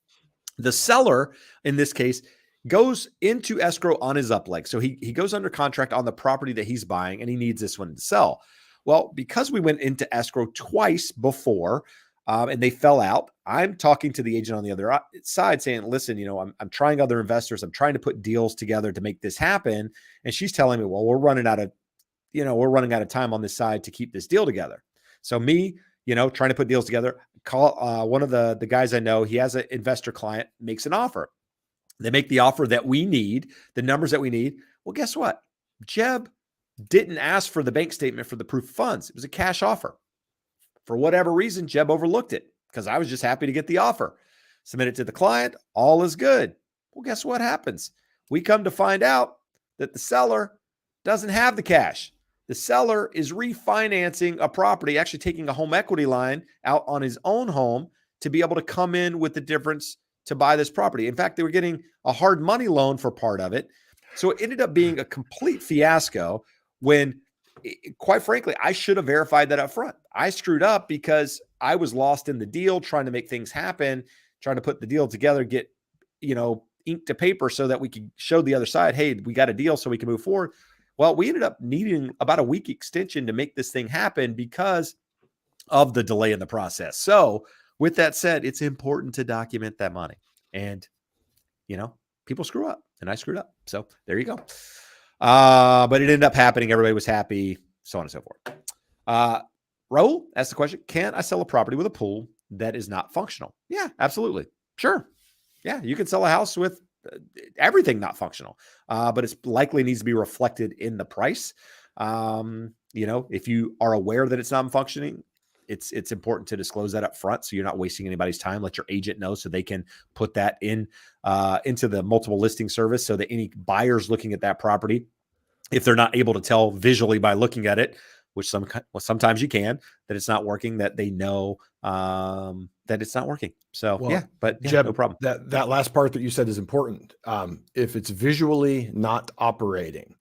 The seller, in this case, goes into escrow on his up leg. So he goes under contract on the property that he's buying, and he needs this one to sell. Well, because we went into escrow twice before, and they fell out, I'm talking to the agent on the other side saying, listen, I'm trying other investors. I'm trying to put deals together to make this happen. And she's telling me, well, we're running out of time on this side to keep this deal together. So me, trying to put deals together, call one of the guys I know. He has an investor client, makes an offer. They make the offer that we need, the numbers that we need. Well, guess what? Jeb didn't ask for the bank statement for the proof of funds. It was a cash offer. For whatever reason, Jeb overlooked it because I was just happy to get the offer. Submit it to the client. All is good. Well, guess what happens? We come to find out that the seller doesn't have the cash. The seller is refinancing a property, actually taking a home equity line out on his own home to be able to come in with the difference to buy this property. In fact, they were getting a hard money loan for part of it. So it ended up being a complete fiasco when, quite frankly, I should have verified that up front. I screwed up because I was lost in the deal, trying to make things happen, trying to put the deal together, get, ink to paper so that we could show the other side, hey, we got a deal so we can move forward. Well, we ended up needing about a week extension to make this thing happen because of the delay in the process. So with that said, it's important to document that money. And, people screw up, and I screwed up. So there you go. But it ended up happening. Everybody was happy, so on and so forth. Raul asked the question, can I sell a property with a pool that is not functional? Yeah, absolutely. Sure. Yeah, you can sell a house with everything not functional, but it's likely needs to be reflected in the price. If you are aware that it's not functioning, it's important to disclose that up front so you're not wasting anybody's time. Let your agent know so they can put that in into the multiple listing service so that any buyers looking at that property, if they're not able to tell visually by looking at it, which sometimes you can, that it's not working, that they know that it's not working. So Jeb, no problem.
That last part that you said is important. If it's visually not operating,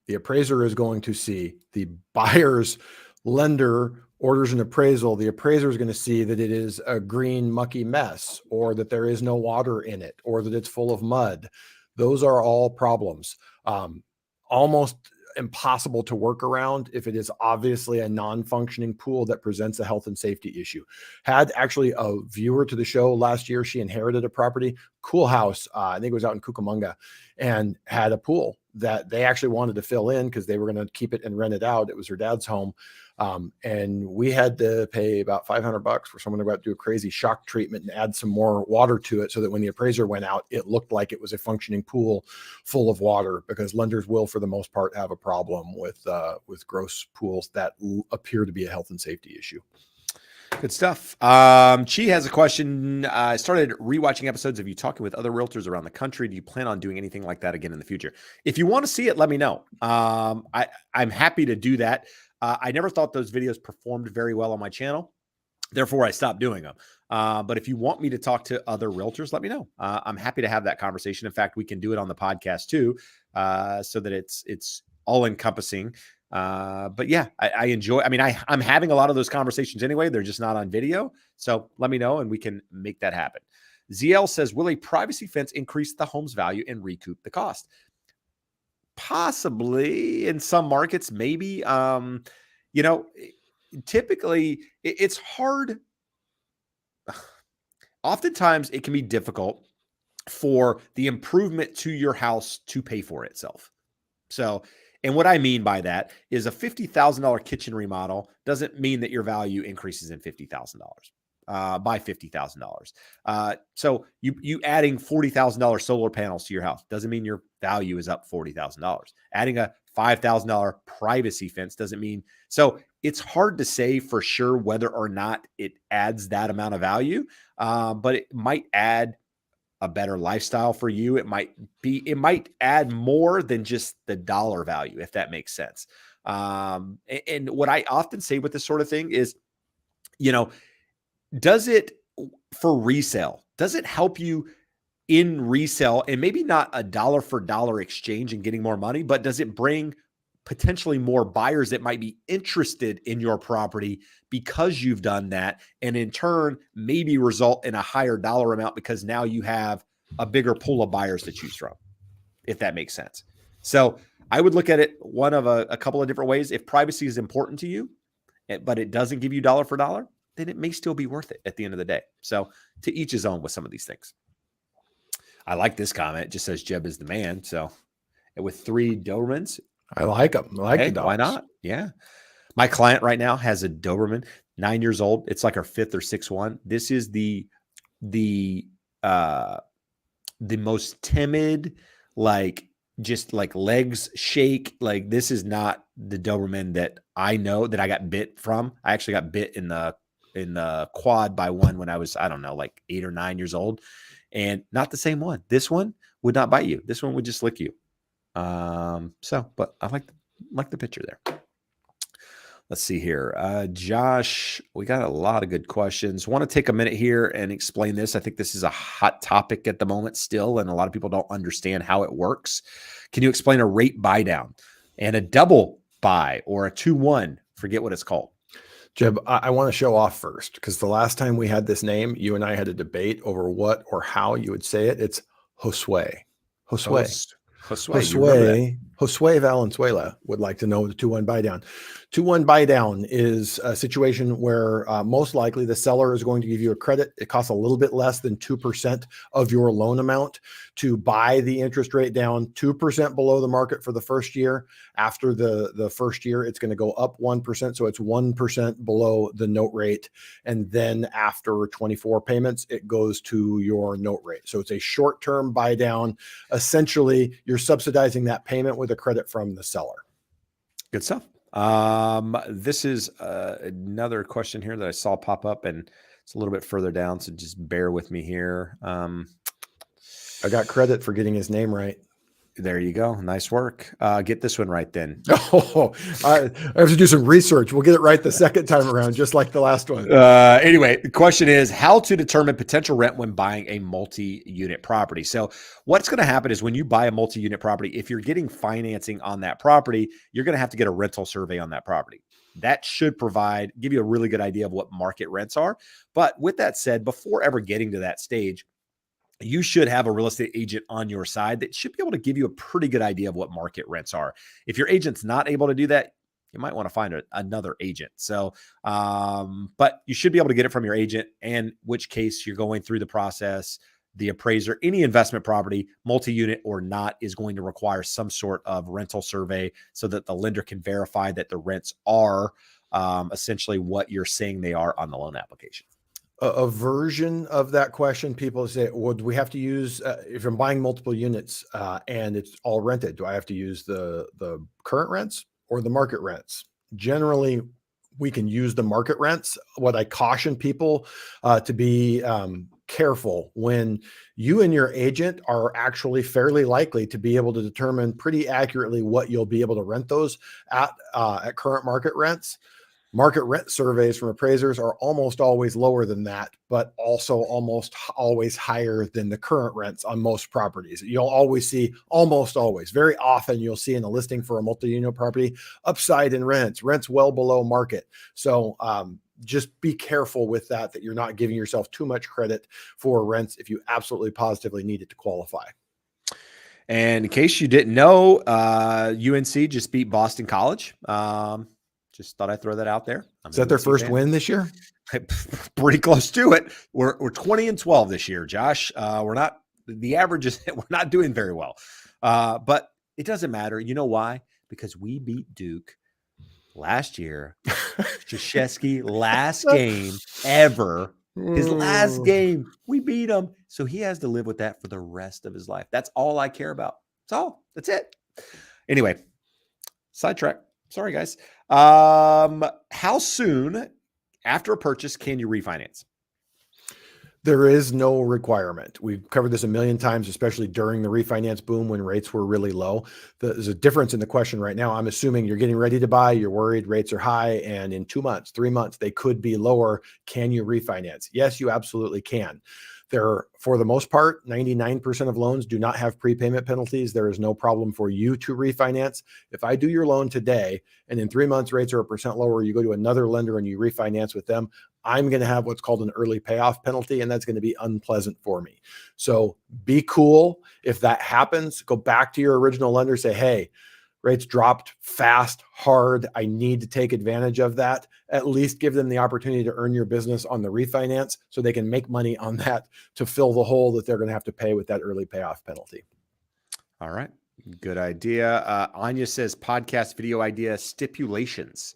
the appraiser is going to see the buyer's lender orders an appraisal. The appraiser is going to see that it is a green, mucky mess, or that there is no water in it, or that it's full of mud. Those are all problems. Almost impossible to work around if it is obviously a non-functioning pool that presents a health and safety issue. Had actually a viewer to the show last year. She inherited a property, cool house. I think it was out in Cucamonga, and had a pool that they actually wanted to fill in because they were going to keep it and rent it out. It was her dad's home. And we had to pay about $500 for someone to go out do a crazy shock treatment and add some more water to it so that when the appraiser went out, it looked like it was a functioning pool full of water, because lenders will, for the most part, have a problem with gross pools that appear to be a health and safety issue.
Good stuff. Chi has a question. I started rewatching episodes of you talking with other realtors around the country. Do you plan on doing anything like that again in the future? If you want to see it, let me know. I'm happy to do that. I never thought those videos performed very well on my channel. Therefore, I stopped doing them. But if you want me to talk to other realtors, let me know. I'm happy to have that conversation. In fact, we can do it on the podcast too, so that it's all encompassing. But yeah, I enjoy. I mean, I'm having a lot of those conversations anyway. They're just not on video. So let me know, and we can make that happen. ZL says, will a privacy fence increase the home's value and recoup the cost? Possibly in some markets, maybe. Typically it's hard. Oftentimes it can be difficult for the improvement to your house to pay for itself. So, and what I mean by that is a $50,000 kitchen remodel doesn't mean that your value increases in $50,000 by $50,000. So you adding $40,000 solar panels to your house doesn't mean your value is up $40,000. Adding a $5,000 privacy fence doesn't mean. So it's hard to say for sure whether or not it adds that amount of value, but it might add a better lifestyle for you. It might add more than just the dollar value, if that makes sense. And what I often say with this sort of thing is, does it for resale, does it help you in resale, and maybe not a dollar for dollar exchange and getting more money, but does it bring potentially more buyers that might be interested in your property because you've done that, and in turn maybe result in a higher dollar amount because now you have a bigger pool of buyers to choose from, if that makes sense. So I would look at it one of a couple of different ways. If privacy is important to you, but it doesn't give you dollar for dollar, then it may still be worth it at the end of the day. So to each his own with some of these things. I like this comment. It just says Jeb is the man. So with 3 Dobermans,
I like them. I like the dogs.
Why not? Yeah. My client right now has a Doberman, 9 years old. It's like our 5th or 6th one. This is the most timid, like just like legs shake. Like this is not the Doberman that I know that I got bit from. I actually got bit in the quad by one when I was, I don't know, like 8 or 9 years old, and not the same one. This one would not bite you. This one would just lick you. But I like the picture there. Let's see here. Josh, we got a lot of good questions. Want to take a minute here and explain this. I think this is a hot topic at the moment still, and a lot of people don't understand how it works. Can you explain a rate buy down and a double buy or a 2-1? Forget what it's called.
Jeb, I want to show off first, because the last time we had this name, you and I had a debate over what or how you would say it. It's Josue. Josue Valenzuela would like to know the 2-1 buy down. 2-1 buy down is a situation where most likely the seller is going to give you a credit. It costs a little bit less than 2% of your loan amount to buy the interest rate down 2% below the market for the first year. After the first year, it's going to go up 1%. So it's 1% below the note rate. And then after 24 payments, it goes to your note rate. So it's a short-term buy down. Essentially, you're subsidizing that payment with a credit from the seller.
Good stuff. This is another question here that I saw pop up, and it's a little bit further down, so just bear with me here.
I got credit for getting his name right.
There you go. Nice work. Get this one right then.
Oh, I have to do some research. We'll get it right the second time around, just like the last one.
Anyway, the question is how to determine potential rent when buying a multi-unit property. So what's going to happen is when you buy a multi-unit property, if you're getting financing on that property, you're going to have to get a rental survey on that property. That should give you a really good idea of what market rents are. But with that said, before ever getting to that stage, you should have a real estate agent on your side that should be able to give you a pretty good idea of what market rents are. If your agent's not able to do that, you might want to find another agent. So, but you should be able to get it from your agent, and which case you're going through the process. The appraiser, any investment property, multi-unit or not, is going to require some sort of rental survey so that the lender can verify that the rents are essentially what you're saying they are on the loan application.
A version of that question, people say, well, do we have to use, if I'm buying multiple units and it's all rented, do I have to use the current rents or the market rents? Generally, we can use the market rents. What I caution people to be careful when you and your agent are actually fairly likely to be able to determine pretty accurately what you'll be able to rent those at current market rents. Market rent surveys from appraisers are almost always lower than that, but also almost always higher than the current rents on most properties. You'll always see, almost always, very often you'll see in a listing for a multi-unit property, upside in rents well below market. So just be careful with that you're not giving yourself too much credit for rents if you absolutely positively need it to qualify.
And in case you didn't know, UNC just beat Boston College. Just thought I'd throw that out there.
Is that their first win this year?
Pretty close to it. We're 20-12 this year, Josh. We're not, the average is, we're not doing very well. But it doesn't matter. You know why? Because we beat Duke last year. Krzyzewski, last game ever. His last game, we beat him. So he has to live with that for the rest of his life. That's all I care about. That's all. That's it. Anyway, sidetrack. Sorry, guys. How soon after a purchase can you refinance?
There is no requirement. We've covered this a million times, especially during the refinance boom when rates were really low. There's a difference in the question right now. I'm assuming you're getting ready to buy, you're worried rates are high, and in 2 months, 3 months, they could be lower. Can you refinance? Yes, you absolutely can. There, for the most part, 99% of loans do not have prepayment penalties. There is no problem for you to refinance. If I do your loan today and in 3 months rates are 1% lower, you go to another lender and you refinance with them, I'm going to have what's called an early payoff penalty, and that's going to be unpleasant for me. So be cool. If that happens, go back to your original lender, say, hey, rates dropped fast, hard. I need to take advantage of that. At least give them the opportunity to earn your business on the refinance so they can make money on that to fill the hole that they're going to have to pay with that early payoff penalty.
All right. Good idea. Anya says podcast video idea stipulations.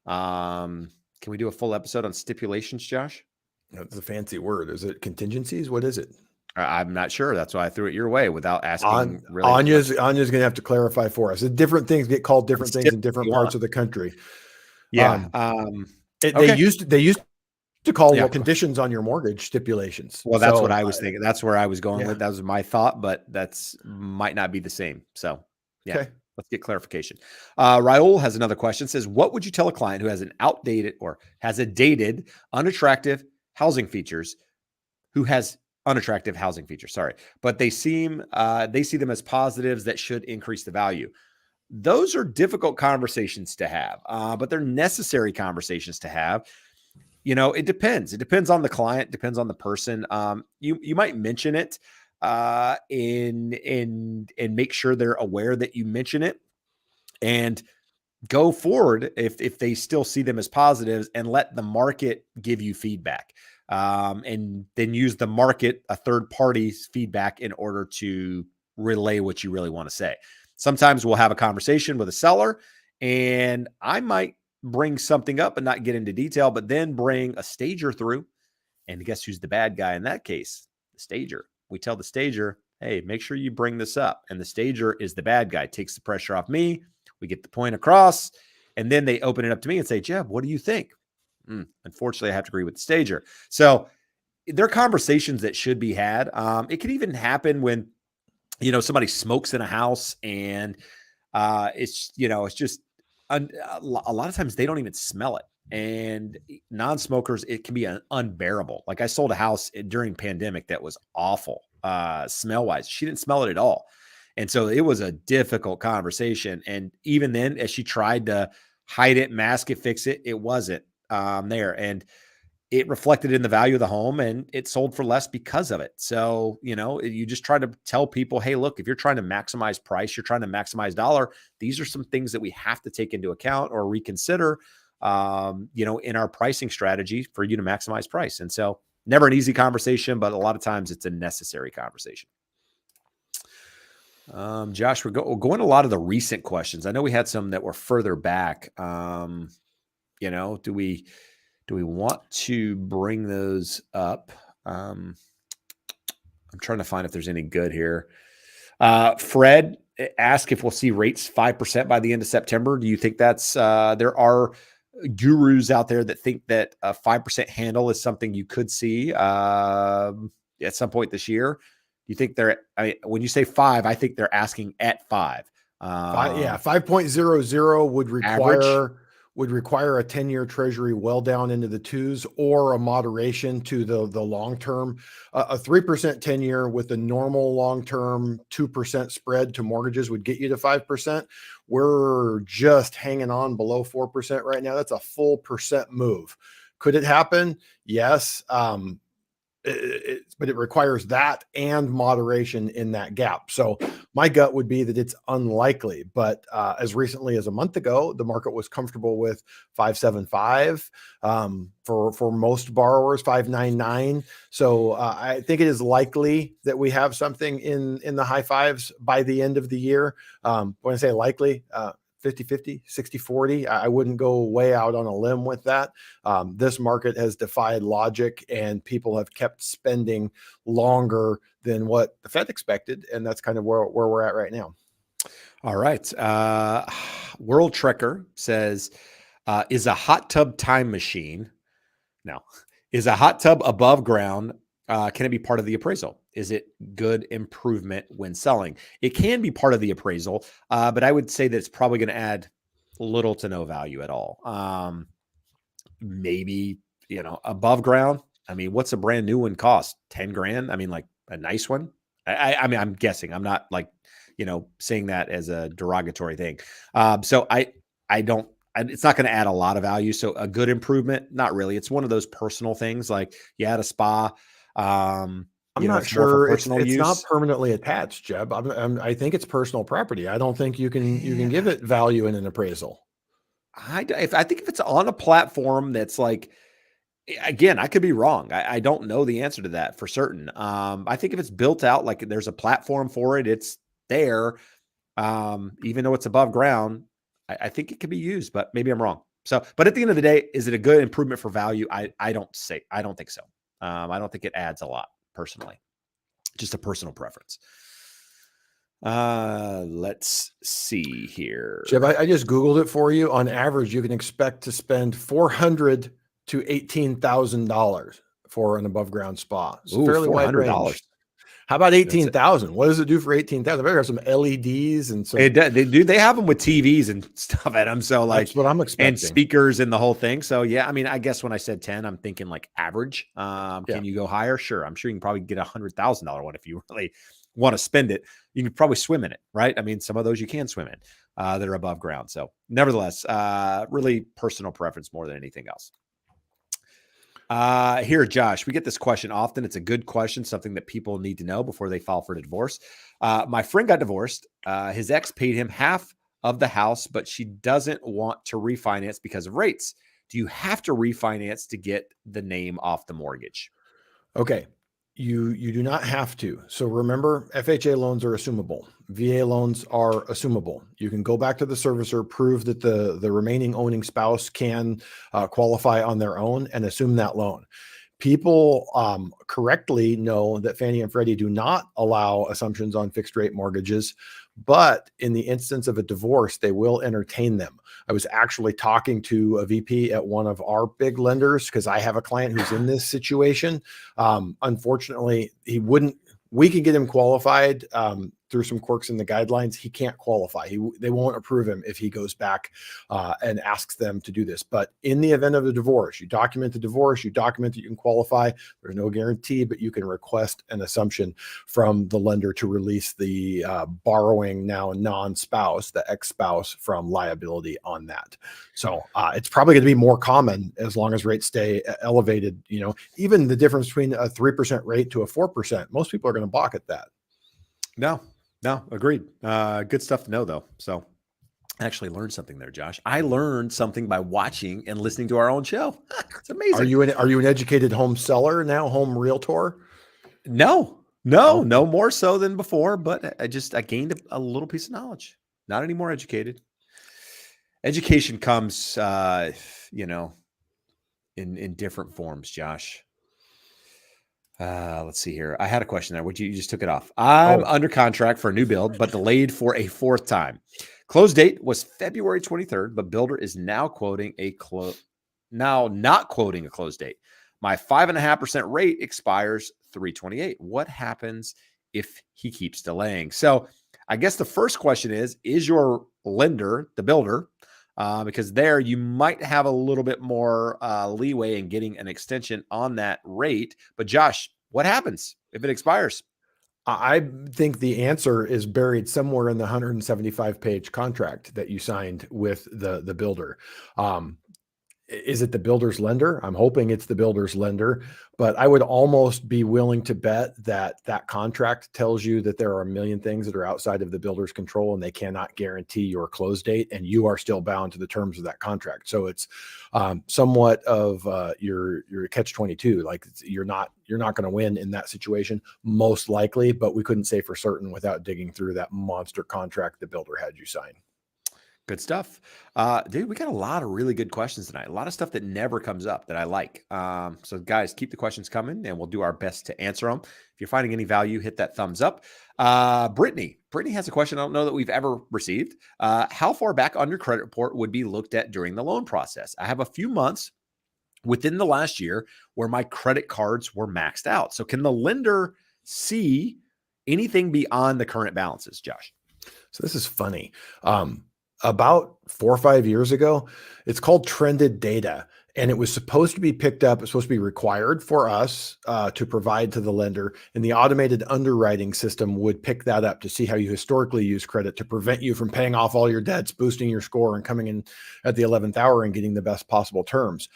Can we do a full episode on stipulations, Josh?
That's a fancy word. Is it contingencies? What is it?
I'm not sure. That's why I threw it your way without asking.
Anya's going to have to clarify for us. Different things get called different things in different parts of the country.
Yeah.
They used to call conditions on your mortgage stipulations.
Well, that's what I was thinking. That's where I was going with. That was my thought, but that's might not be the same. So yeah. Okay. Let's get clarification. Raul has another question. Says, what would you tell a client who has an outdated or has a dated, unattractive housing features, but they see them as positives that should increase the value? Those are difficult conversations to have, but they're necessary conversations to have. You know, it depends. It depends on the client, depends on the person. You might mention it and make sure they're aware that you mention it, and go forward if they still see them as positives, and let the market give you feedback. And then use the market, a third party's feedback, in order to relay what you really want to say. Sometimes we'll have a conversation with a seller and I might bring something up and not get into detail, but then bring a stager through. And guess who's the bad guy in that case? The stager. We tell the stager, hey, make sure you bring this up. And the stager is the bad guy, takes the pressure off me. We get the point across, and then they open it up to me and say, Jeb, what do you think? Unfortunately, I have to agree with the stager. So there are conversations that should be had. It can even happen when, somebody smokes in a house and it's just a lot of times they don't even smell it. And non-smokers, it can be unbearable. Like I sold a house during pandemic that was awful smell-wise. She didn't smell it at all. And so it was a difficult conversation. And even then, as she tried to hide it, mask it, fix it, it wasn't there. And it reflected in the value of the home, and it sold for less because of it. So, you just try to tell people, hey, look, if you're trying to maximize price, you're trying to maximize dollar, these are some things that we have to take into account or reconsider, in our pricing strategy for you to maximize price. And so never an easy conversation, but a lot of times it's a necessary conversation. Josh, we're going to a lot of the recent questions. I know we had some that were further back. Do we want to bring those up? I'm trying to find if there's any good here. Fred asked if we'll see rates 5% by the end of September. Do you think that's there are gurus out there that think that a 5% handle is something you could see at some point this year. Do you think when you say 5, I think they're asking at 5.
5.00
Average.
would require a 10-year treasury well down into the twos, or a moderation to the long term. A 3% 10-year with a normal long term 2% spread to mortgages would get you to 5%. We're just hanging on below 4% right now. That's a full percent move. Could it happen? Yes. But it requires that and moderation in that gap. So my gut would be that it's unlikely. But as recently as a month ago, the market was comfortable with 5.75 for most borrowers, 5.99. So I think it is likely that we have something in the high fives by the end of the year. When I say likely, 50-50, 60-40. I wouldn't go way out on a limb with that. This market has defied logic, and people have kept spending longer than what the Fed expected. And that's kind of where we're at right now.
All right. World Trekker says, is a hot tub time machine? No. Is a hot tub above ground? Can it be part of the appraisal? Is it good improvement when selling? It can be part of the appraisal, but I would say that it's probably going to add little to no value at all. Maybe, above ground. I mean, what's a brand new one cost? 10 grand. I mean, like a nice one. I mean, I'm guessing. I'm not like, saying that as a derogatory thing. So it's not going to add a lot of value. So a good improvement, not really. It's one of those personal things. Like you had a spa.
I'm not sure it's not permanently attached, Jeb. I think it's personal property. I don't think you can give it value in an appraisal.
I think if it's on a platform that's like, again, I could be wrong. I don't know the answer to that for certain. I think if it's built out, like there's a platform for it, it's there. Even though it's above ground, I think it can be used, but maybe I'm wrong. So, but at the end of the day, is it a good improvement for value? I don't think so. I don't think it adds a lot personally, just a personal preference. Let's see here.
Jeb, I just Googled it for you. On average, you can expect to spend $400 to $18,000 for an above ground spa. It's a fairly wide range. How about 18,000? What does it do for 18,000? I better have some LEDs and some.
They have them with TVs and stuff at them. So like
that's what I'm expecting,
and speakers and the whole thing. So yeah, I mean, I guess when I said 10, I'm thinking like average. Can you go higher? Sure. I'm sure you can probably get $100,000 one if you really want to spend it. You can probably swim in it, right? I mean, some of those you can swim in that are above ground. So nevertheless, really personal preference more than anything else. Here, Josh, we get this question often. It's a good question, something that people need to know before they file for a divorce. My friend got divorced. His ex paid him half of the house, but she doesn't want to refinance because of rates. Do you have to refinance to get the name off the mortgage?
Okay. You do not have to. So remember, FHA loans are assumable. VA loans are assumable. You can go back to the servicer, prove that the remaining owning spouse can qualify on their own, and assume that loan. People correctly know that Fannie and Freddie do not allow assumptions on fixed rate mortgages, but in the instance of a divorce, they will entertain them. I was actually talking to a VP at one of our big lenders because I have a client who's in this situation. Unfortunately, we can get him qualified through some quirks in the guidelines. He can't qualify. They won't approve him if he goes back and asks them to do this. But in the event of a divorce, you document the divorce, you document that you can qualify. There's no guarantee, but you can request an assumption from the lender to release the borrowing now non-spouse, the ex-spouse, from liability on that. So it's probably going to be more common as long as rates stay elevated. Even the difference between a 3% rate to a 4%, most people are going to balk at that.
No, agreed. Good stuff to know, though. So I actually learned something there, Josh. I learned something by watching and listening to our own show. It's amazing.
Are you an educated home seller now, home realtor?
No, more so than before, but I gained a little piece of knowledge. Not any more educated. Education comes, in different forms, Josh. Let's see here. I had a question there. Would you just took it off? I'm
Oh,
under contract for a new build, but delayed for a fourth time. Close date was February 23rd, but builder is now quoting a now not quoting a close date. My 5.5% rate expires 328. What happens if he keeps delaying? So I guess the first question is your lender, the builder, because there you might have a little bit more leeway in getting an extension on that rate. But Josh, what happens if it expires?
I think the answer is buried somewhere in the 175-page contract that you signed with the builder. Is it the builder's lender? I'm hoping it's the builder's lender, but I would almost be willing to bet that that contract tells you that there are a million things that are outside of the builder's control and they cannot guarantee your close date, and you are still bound to the terms of that contract. So it's somewhat of your catch-22. Like you're not going to win in that situation, most likely, but we couldn't say for certain without digging through that monster contract the builder had you sign.
Good stuff. Dude, we got a lot of really good questions tonight. A lot of stuff that never comes up that I like. So guys, keep the questions coming and we'll do our best to answer them. If you're finding any value, hit that thumbs up. Brittany has a question I don't know that we've ever received. How far back on your credit report would be looked at during the loan process? I have a few months within the last year where my credit cards were maxed out. So can the lender see anything beyond the current balances, Josh?
So this is funny. About 4 or 5 years ago, it's called trended data. And it was supposed to be picked up. It's supposed to be required for us to provide to the lender. And the automated underwriting system would pick that up to see how you historically use credit to prevent you from paying off all your debts, boosting your score, and coming in at the 11th hour and getting the best possible terms.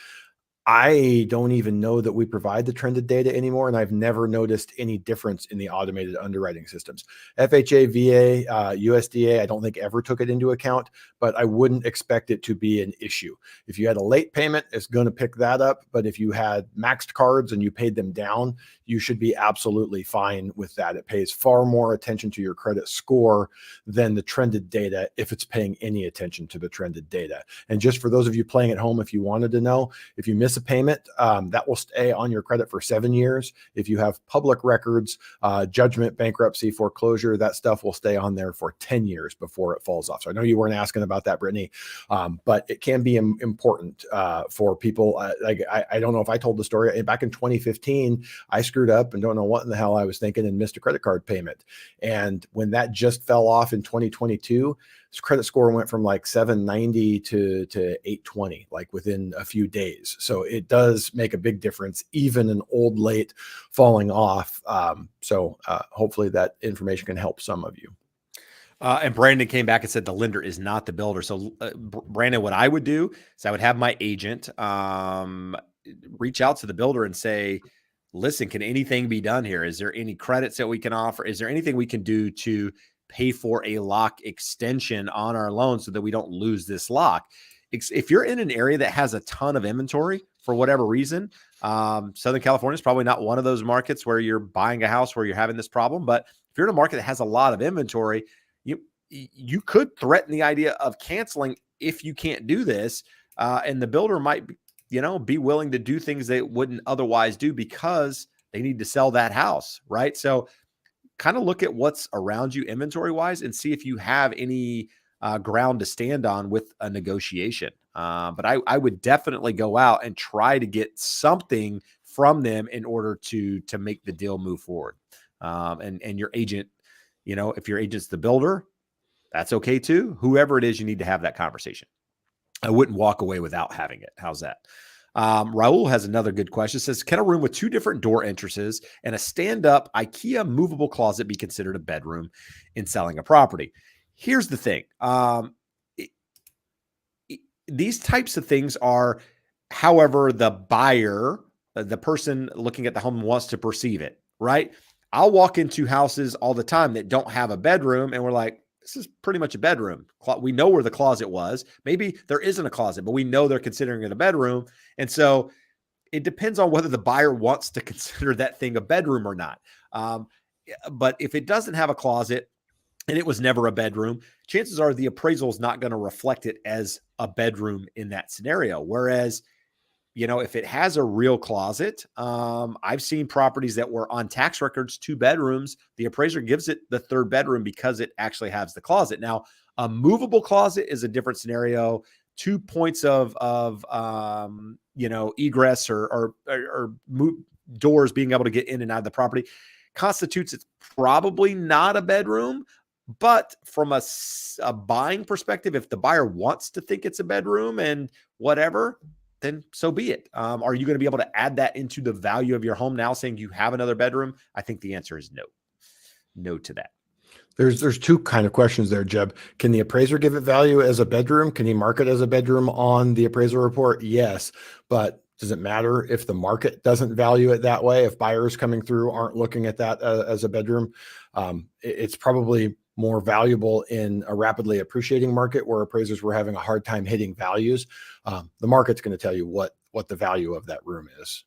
I don't even know that we provide the trended data anymore, and I've never noticed any difference in the automated underwriting systems. FHA, VA, USDA, I don't think ever took it into account, but I wouldn't expect it to be an issue. If you had a late payment, it's going to pick that up, but if you had maxed cards and you paid them down, you should be absolutely fine with that. It pays far more attention to your credit score than the trended data if it's paying any attention to the trended data. And just for those of you playing at home, if you wanted to know, if you miss a payment, that will stay on your credit for 7 years. If you have public records, judgment, bankruptcy, foreclosure, that stuff will stay on there for 10 years before it falls off. So I know you weren't asking about that, Brittany, but it can be important for people. I don't know if I told the story back in 2015, I screwed up and don't know what in the hell I was thinking and missed a credit card payment. And when that just fell off in 2022, his credit score went from like 790 to 820, like within a few days. So it does make a big difference, even an old late falling off. So hopefully that information can help some of you.
And Brandon came back and said the lender is not the builder. So Brandon, what I would do is I would have my agent reach out to the builder and say, listen, can anything be done here? Is there any credits that we can offer? Is there anything we can do to pay for a lock extension on our loan so that we don't lose this lock? If you're in an area that has a ton of inventory for whatever reason, Southern California is probably not one of those markets where you're buying a house where you're having this problem. But if you're in a market that has a lot of inventory, you could threaten the idea of canceling if you can't do this. And the builder might, be willing to do things they wouldn't otherwise do because they need to sell that house, right? So kind of look at what's around you inventory wise and see if you have any ground to stand on with a negotiation. But I would definitely go out and try to get something from them in order to make the deal move forward. And your agent, if your agent's the builder, that's okay too. Whoever it is, you need to have that conversation. I wouldn't walk away without having it. How's that? Raul has another good question. It says, can a room with 2 different door entrances and a stand-up IKEA movable closet be considered a bedroom in selling a property? Here's the thing. These types of things are, however, the buyer, the person looking at the home wants to perceive it, right? I'll walk into houses all the time that don't have a bedroom and we're like, this is pretty much a bedroom. We know where the closet was. Maybe there isn't a closet, but we know they're considering it a bedroom. And so it depends on whether the buyer wants to consider that thing a bedroom or not. But if it doesn't have a closet and it was never a bedroom, chances are the appraisal is not going to reflect it as a bedroom in that scenario. Whereas if it has a real closet, I've seen properties that were on tax records, 2 bedrooms. The appraiser gives it the 3rd bedroom because it actually has the closet. Now, a movable closet is a different scenario. 2 points of egress or doors being able to get in and out of the property constitutes it's probably not a bedroom. But from a buying perspective, if the buyer wants to think it's a bedroom and whatever, then so be it. Are you going to be able to add that into the value of your home now, saying you have another bedroom? I think the answer is no. No to that.
There's 2 kind of questions there, Jeb. Can the appraiser give it value as a bedroom? Can he mark it as a bedroom on the appraisal report? Yes, but does it matter if the market doesn't value it that way? If buyers coming through aren't looking at that as a bedroom, it's probably more valuable in a rapidly appreciating market where appraisers were having a hard time hitting values. The market's going to tell you what the value of that room is.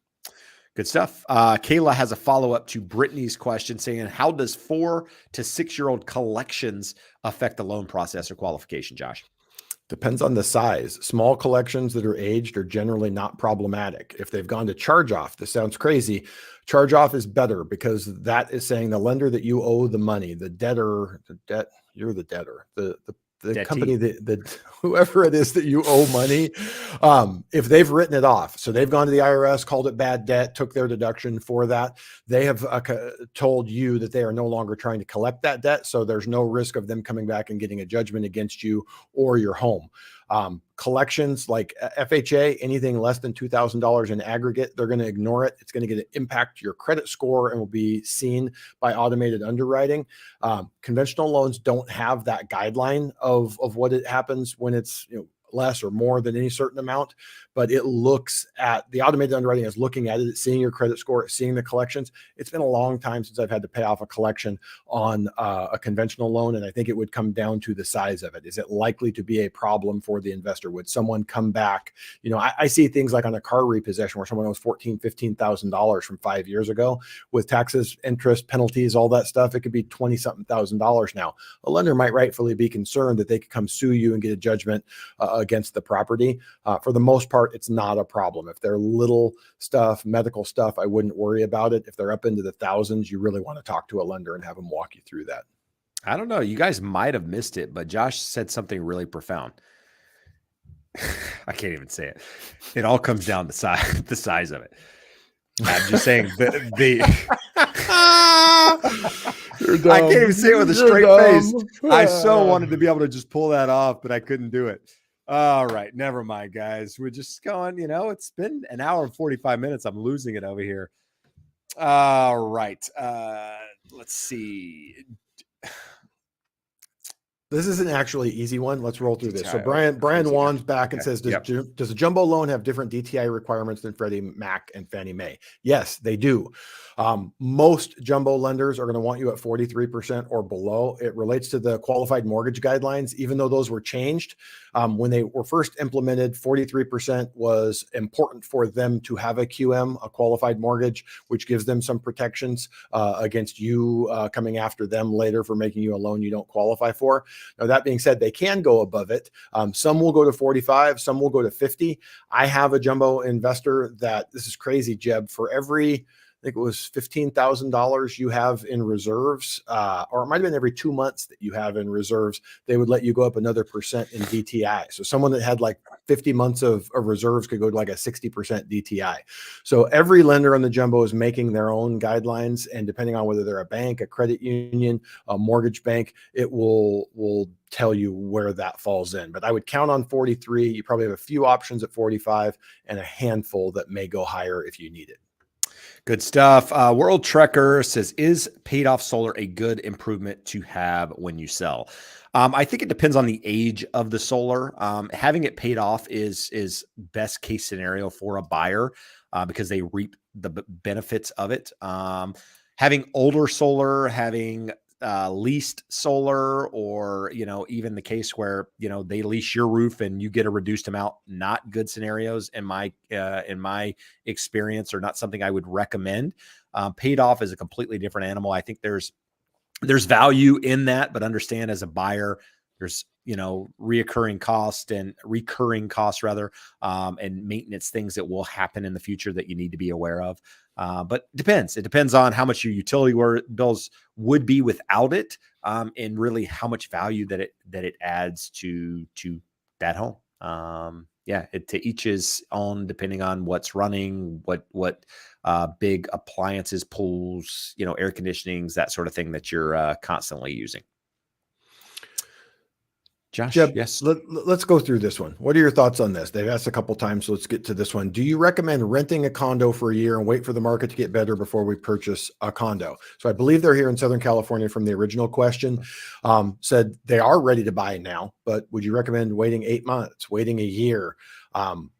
Good stuff. Kayla has a follow-up to Brittany's question saying, how does 4 to 6-year-old collections affect the loan process or qualification, Josh?
Depends on the size. Small collections that are aged are generally not problematic. If they've gone to charge off, this sounds crazy. Charge off is better because that is saying the lender that you owe the money, the debtor, you're the debtor, the company that whoever it is that you owe money, if they've written it off, so they've gone to the IRS, called it bad debt, took their deduction for that, they have told you that they are no longer trying to collect that debt, so there's no risk of them coming back and getting a judgment against you or your home. Collections like FHA, anything less than $2,000 in aggregate, they're going to ignore it. It's going to impact your credit score and will be seen by automated underwriting. Conventional loans don't have that guideline of what it happens when it's less or more than any certain amount, but it looks at the automated underwriting is looking at it, it's seeing your credit score, it's seeing the collections. It's been a long time since I've had to pay off a collection on a conventional loan. And I think it would come down to the size of it. Is it likely to be a problem for the investor? Would someone come back? I see things like on a car repossession where someone owes $14,000, $15,000 from 5 years ago with taxes, interest, penalties, all that stuff. It could be $20-something thousand now. A lender might rightfully be concerned that they could come sue you and get a judgment against the property. For the most part, it's not a problem. If they're little stuff, medical stuff, I wouldn't worry about it. If they're up into the thousands, you really want to talk to a lender and have them walk you through that.
I don't know. You guys might have missed it, but Josh said something really profound. I can't even say it. It all comes down to the size of it. I'm just saying I can't even say it with a straight face. I so wanted to be able to just pull that off, but I couldn't do it. All right. Never mind, guys. We're just going, it's been an hour and 45 minutes. I'm losing it over here. All right. Let's see.
This is an actually easy one. Let's roll through this. So Brian Wan's back and says, does a jumbo loan have different DTI requirements than Freddie Mac and Fannie Mae? Yes, they do. Most jumbo lenders are going to want you at 43% or below. It relates to the qualified mortgage guidelines, even though those were changed. When they were first implemented, 43% was important for them to have a QM, a qualified mortgage, which gives them some protections against you coming after them later for making you a loan you don't qualify for. Now, that being said, they can go above it. Some will go to 45, some will go to 50. I have a jumbo investor that, this is crazy, Jeb, for every, I think it was $15,000 you have in reserves, or it might have been every 2 months that you have in reserves, they would let you go up another percent in DTI. So someone that had like 50 months of reserves could go to like a 60% DTI. So every lender on the jumbo is making their own guidelines, and depending on whether they're a bank, a credit union, a mortgage bank, it will tell you where that falls in. But I would count on 43. You probably have a few options at 45 and a handful that may go higher if you need it.
Good stuff. World Trekker says, is paid off solar a good improvement to have when you sell? I think it depends on the age of the solar. Having it paid off is best case scenario for a buyer because they reap the benefits of it. Having older solar, having leased solar, or even the case where they lease your roof and you get a reduced amount, not good scenarios in my experience, or not something I would recommend. Paid off is a completely different animal. I think there's value in that, but understand as a buyer, There's, recurring costs rather, and maintenance things that will happen in the future that you need to be aware of. But it depends on how much your utility bills would be without it. And really how much value that it adds to that home. To each his own, depending on what's running, what big appliances, pools, air conditionings, that sort of thing that you're constantly using. Josh,
Jeb,
yes.
Let's go through this one. What are your thoughts on this? They've asked a couple times, so let's get to this one. Do you recommend renting a condo for a year and wait for the market to get better before we purchase a condo? So I believe they're here in Southern California from the original question. Said they are ready to buy now, but would you recommend waiting 8 months, waiting a year?
I'm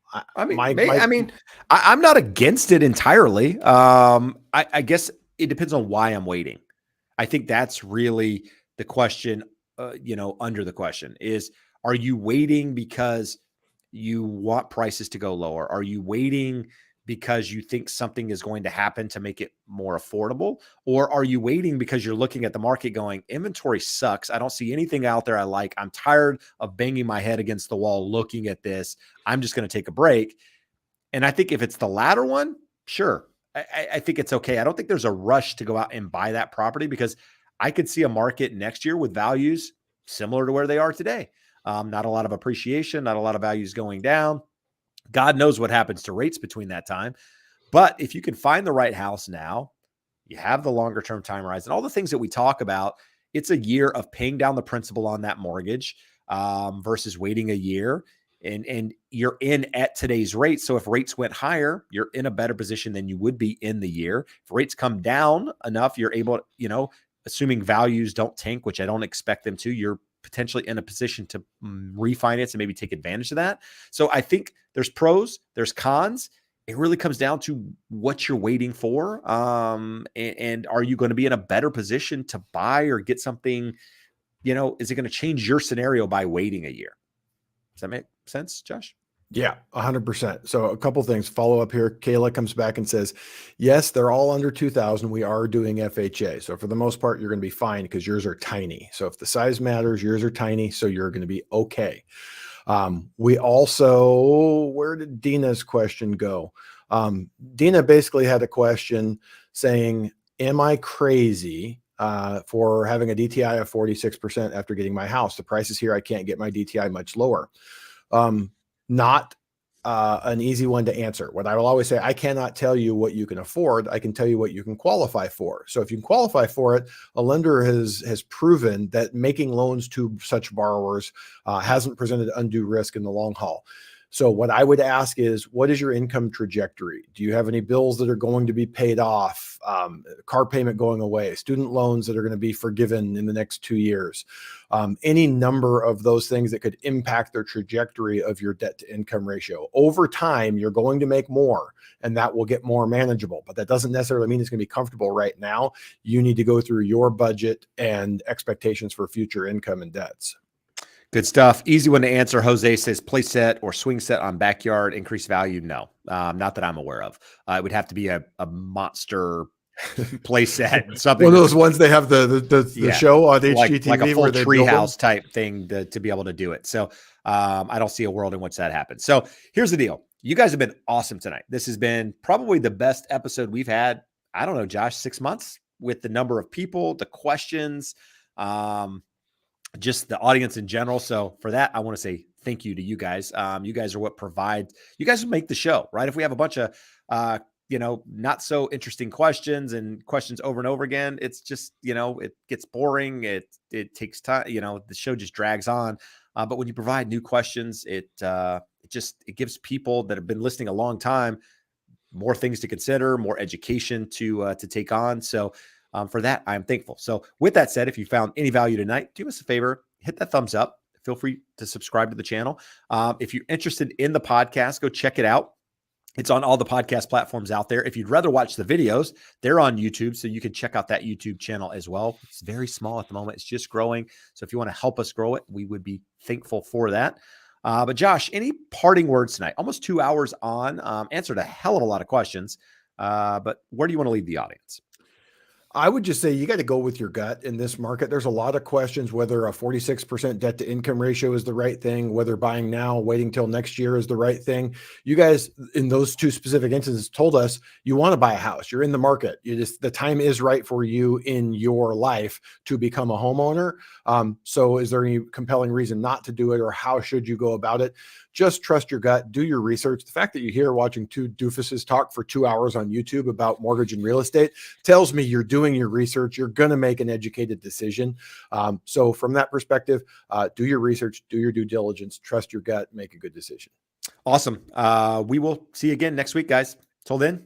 not against it entirely. I guess it depends on why I'm waiting. I think that's really the question. Under the question is, are you waiting because you want prices to go lower? Are you waiting because you think something is going to happen to make it more affordable? Or are you waiting because you're looking at the market going, inventory sucks. I don't see anything out there I like. I'm tired of banging my head against the wall looking at this. I'm just going to take a break. And I think if it's the latter one, sure. I think it's okay. I don't think there's a rush to go out and buy that property, because I could see a market next year with values similar to where they are today. Not a lot of appreciation, not a lot of values going down. God knows what happens to rates between that time. But if you can find the right house now, you have the longer term time horizon, all the things that we talk about, it's a year of paying down the principal on that mortgage versus waiting a year. And you're in at today's rate. So if rates went higher, you're in a better position than you would be in the year. If rates come down enough, you're able to, assuming values don't tank, which I don't expect them to, you're potentially in a position to refinance and maybe take advantage of that. So I think there's pros, there's cons. It really comes down to what you're waiting for. And are you going to be in a better position to buy or get something, is it going to change your scenario by waiting a year? Does that make sense, Josh?
Yeah, 100%. So a couple things follow up here. Kayla comes back and says, yes, they're all under 2,000. We are doing FHA. So for the most part, you're going to be fine because yours are tiny. So if the size matters, yours are tiny. So you're going to be okay. We also, where did Dina's question go? Dina basically had a question saying, am I crazy for having a DTI of 46% after getting my house? The price is here. I can't get my DTI much lower. Not an easy one to answer. What I will always say, I cannot tell you what you can afford. I can tell you what you can qualify for. So if you can qualify for it, a lender has proven that making loans to such borrowers hasn't presented undue risk in the long haul. So what I would ask is, what is your income trajectory? Do you have any bills that are going to be paid off? Car payment going away? Student loans that are going to be forgiven in the next 2 years? Any number of those things that could impact the trajectory of your debt to income ratio. Over time, you're going to make more, and that will get more manageable, but that doesn't necessarily mean it's going to be comfortable right now. You need to go through your budget and expectations for future income and debts.
Good stuff. Easy one to answer. Jose says play set or swing set on backyard, increase value. No, not that I'm aware of. It would have to be a monster play set. Something
one of those ones they have the show on HGTV,
like a full
where they
treehouse type thing to be able to do it. So I don't see a world in which that happens. So here's the deal. You guys have been awesome tonight. This has been probably the best episode we've had. I don't know, Josh, 6 months, with the number of people, the questions, just the audience in general. So for that, I want to say thank you to you guys. You guys are what you guys make the show, right? If we have a bunch of, not so interesting questions and questions over and over again, it's just, it gets boring. It takes time, the show just drags on. But when you provide new questions, it gives people that have been listening a long time more things to consider, more education to take on. So for that, I'm thankful. So with that said, if you found any value tonight, do us a favor, hit that thumbs up. Feel free to subscribe to the channel. If you're interested in the podcast, go check it out. It's on all the podcast platforms out there. If you'd rather watch the videos, they're on YouTube, so you can check out that YouTube channel as well. It's very small at the moment. It's just growing. So if you want to help us grow it, we would be thankful for that. But Josh, any parting words tonight? Almost 2 hours on, answered a hell of a lot of questions. But where do you want to leave the audience?
I would just say you got to go with your gut in this market. There's a lot of questions whether a 46% debt to income ratio is the right thing, whether buying now, waiting till next year is the right thing. You guys, in those two specific instances, told us you want to buy a house. You're in the market. The time is right for you in your life to become a homeowner. So is there any compelling reason not to do it, or how should you go about it? Just trust your gut, do your research. The fact that you're here watching two doofuses talk for 2 hours on YouTube about mortgage and real estate tells me you're doing your research. You're going to make an educated decision. So from that perspective, do your research, do your due diligence, trust your gut, make a good decision.
Awesome. We will see you again next week, guys. Till then.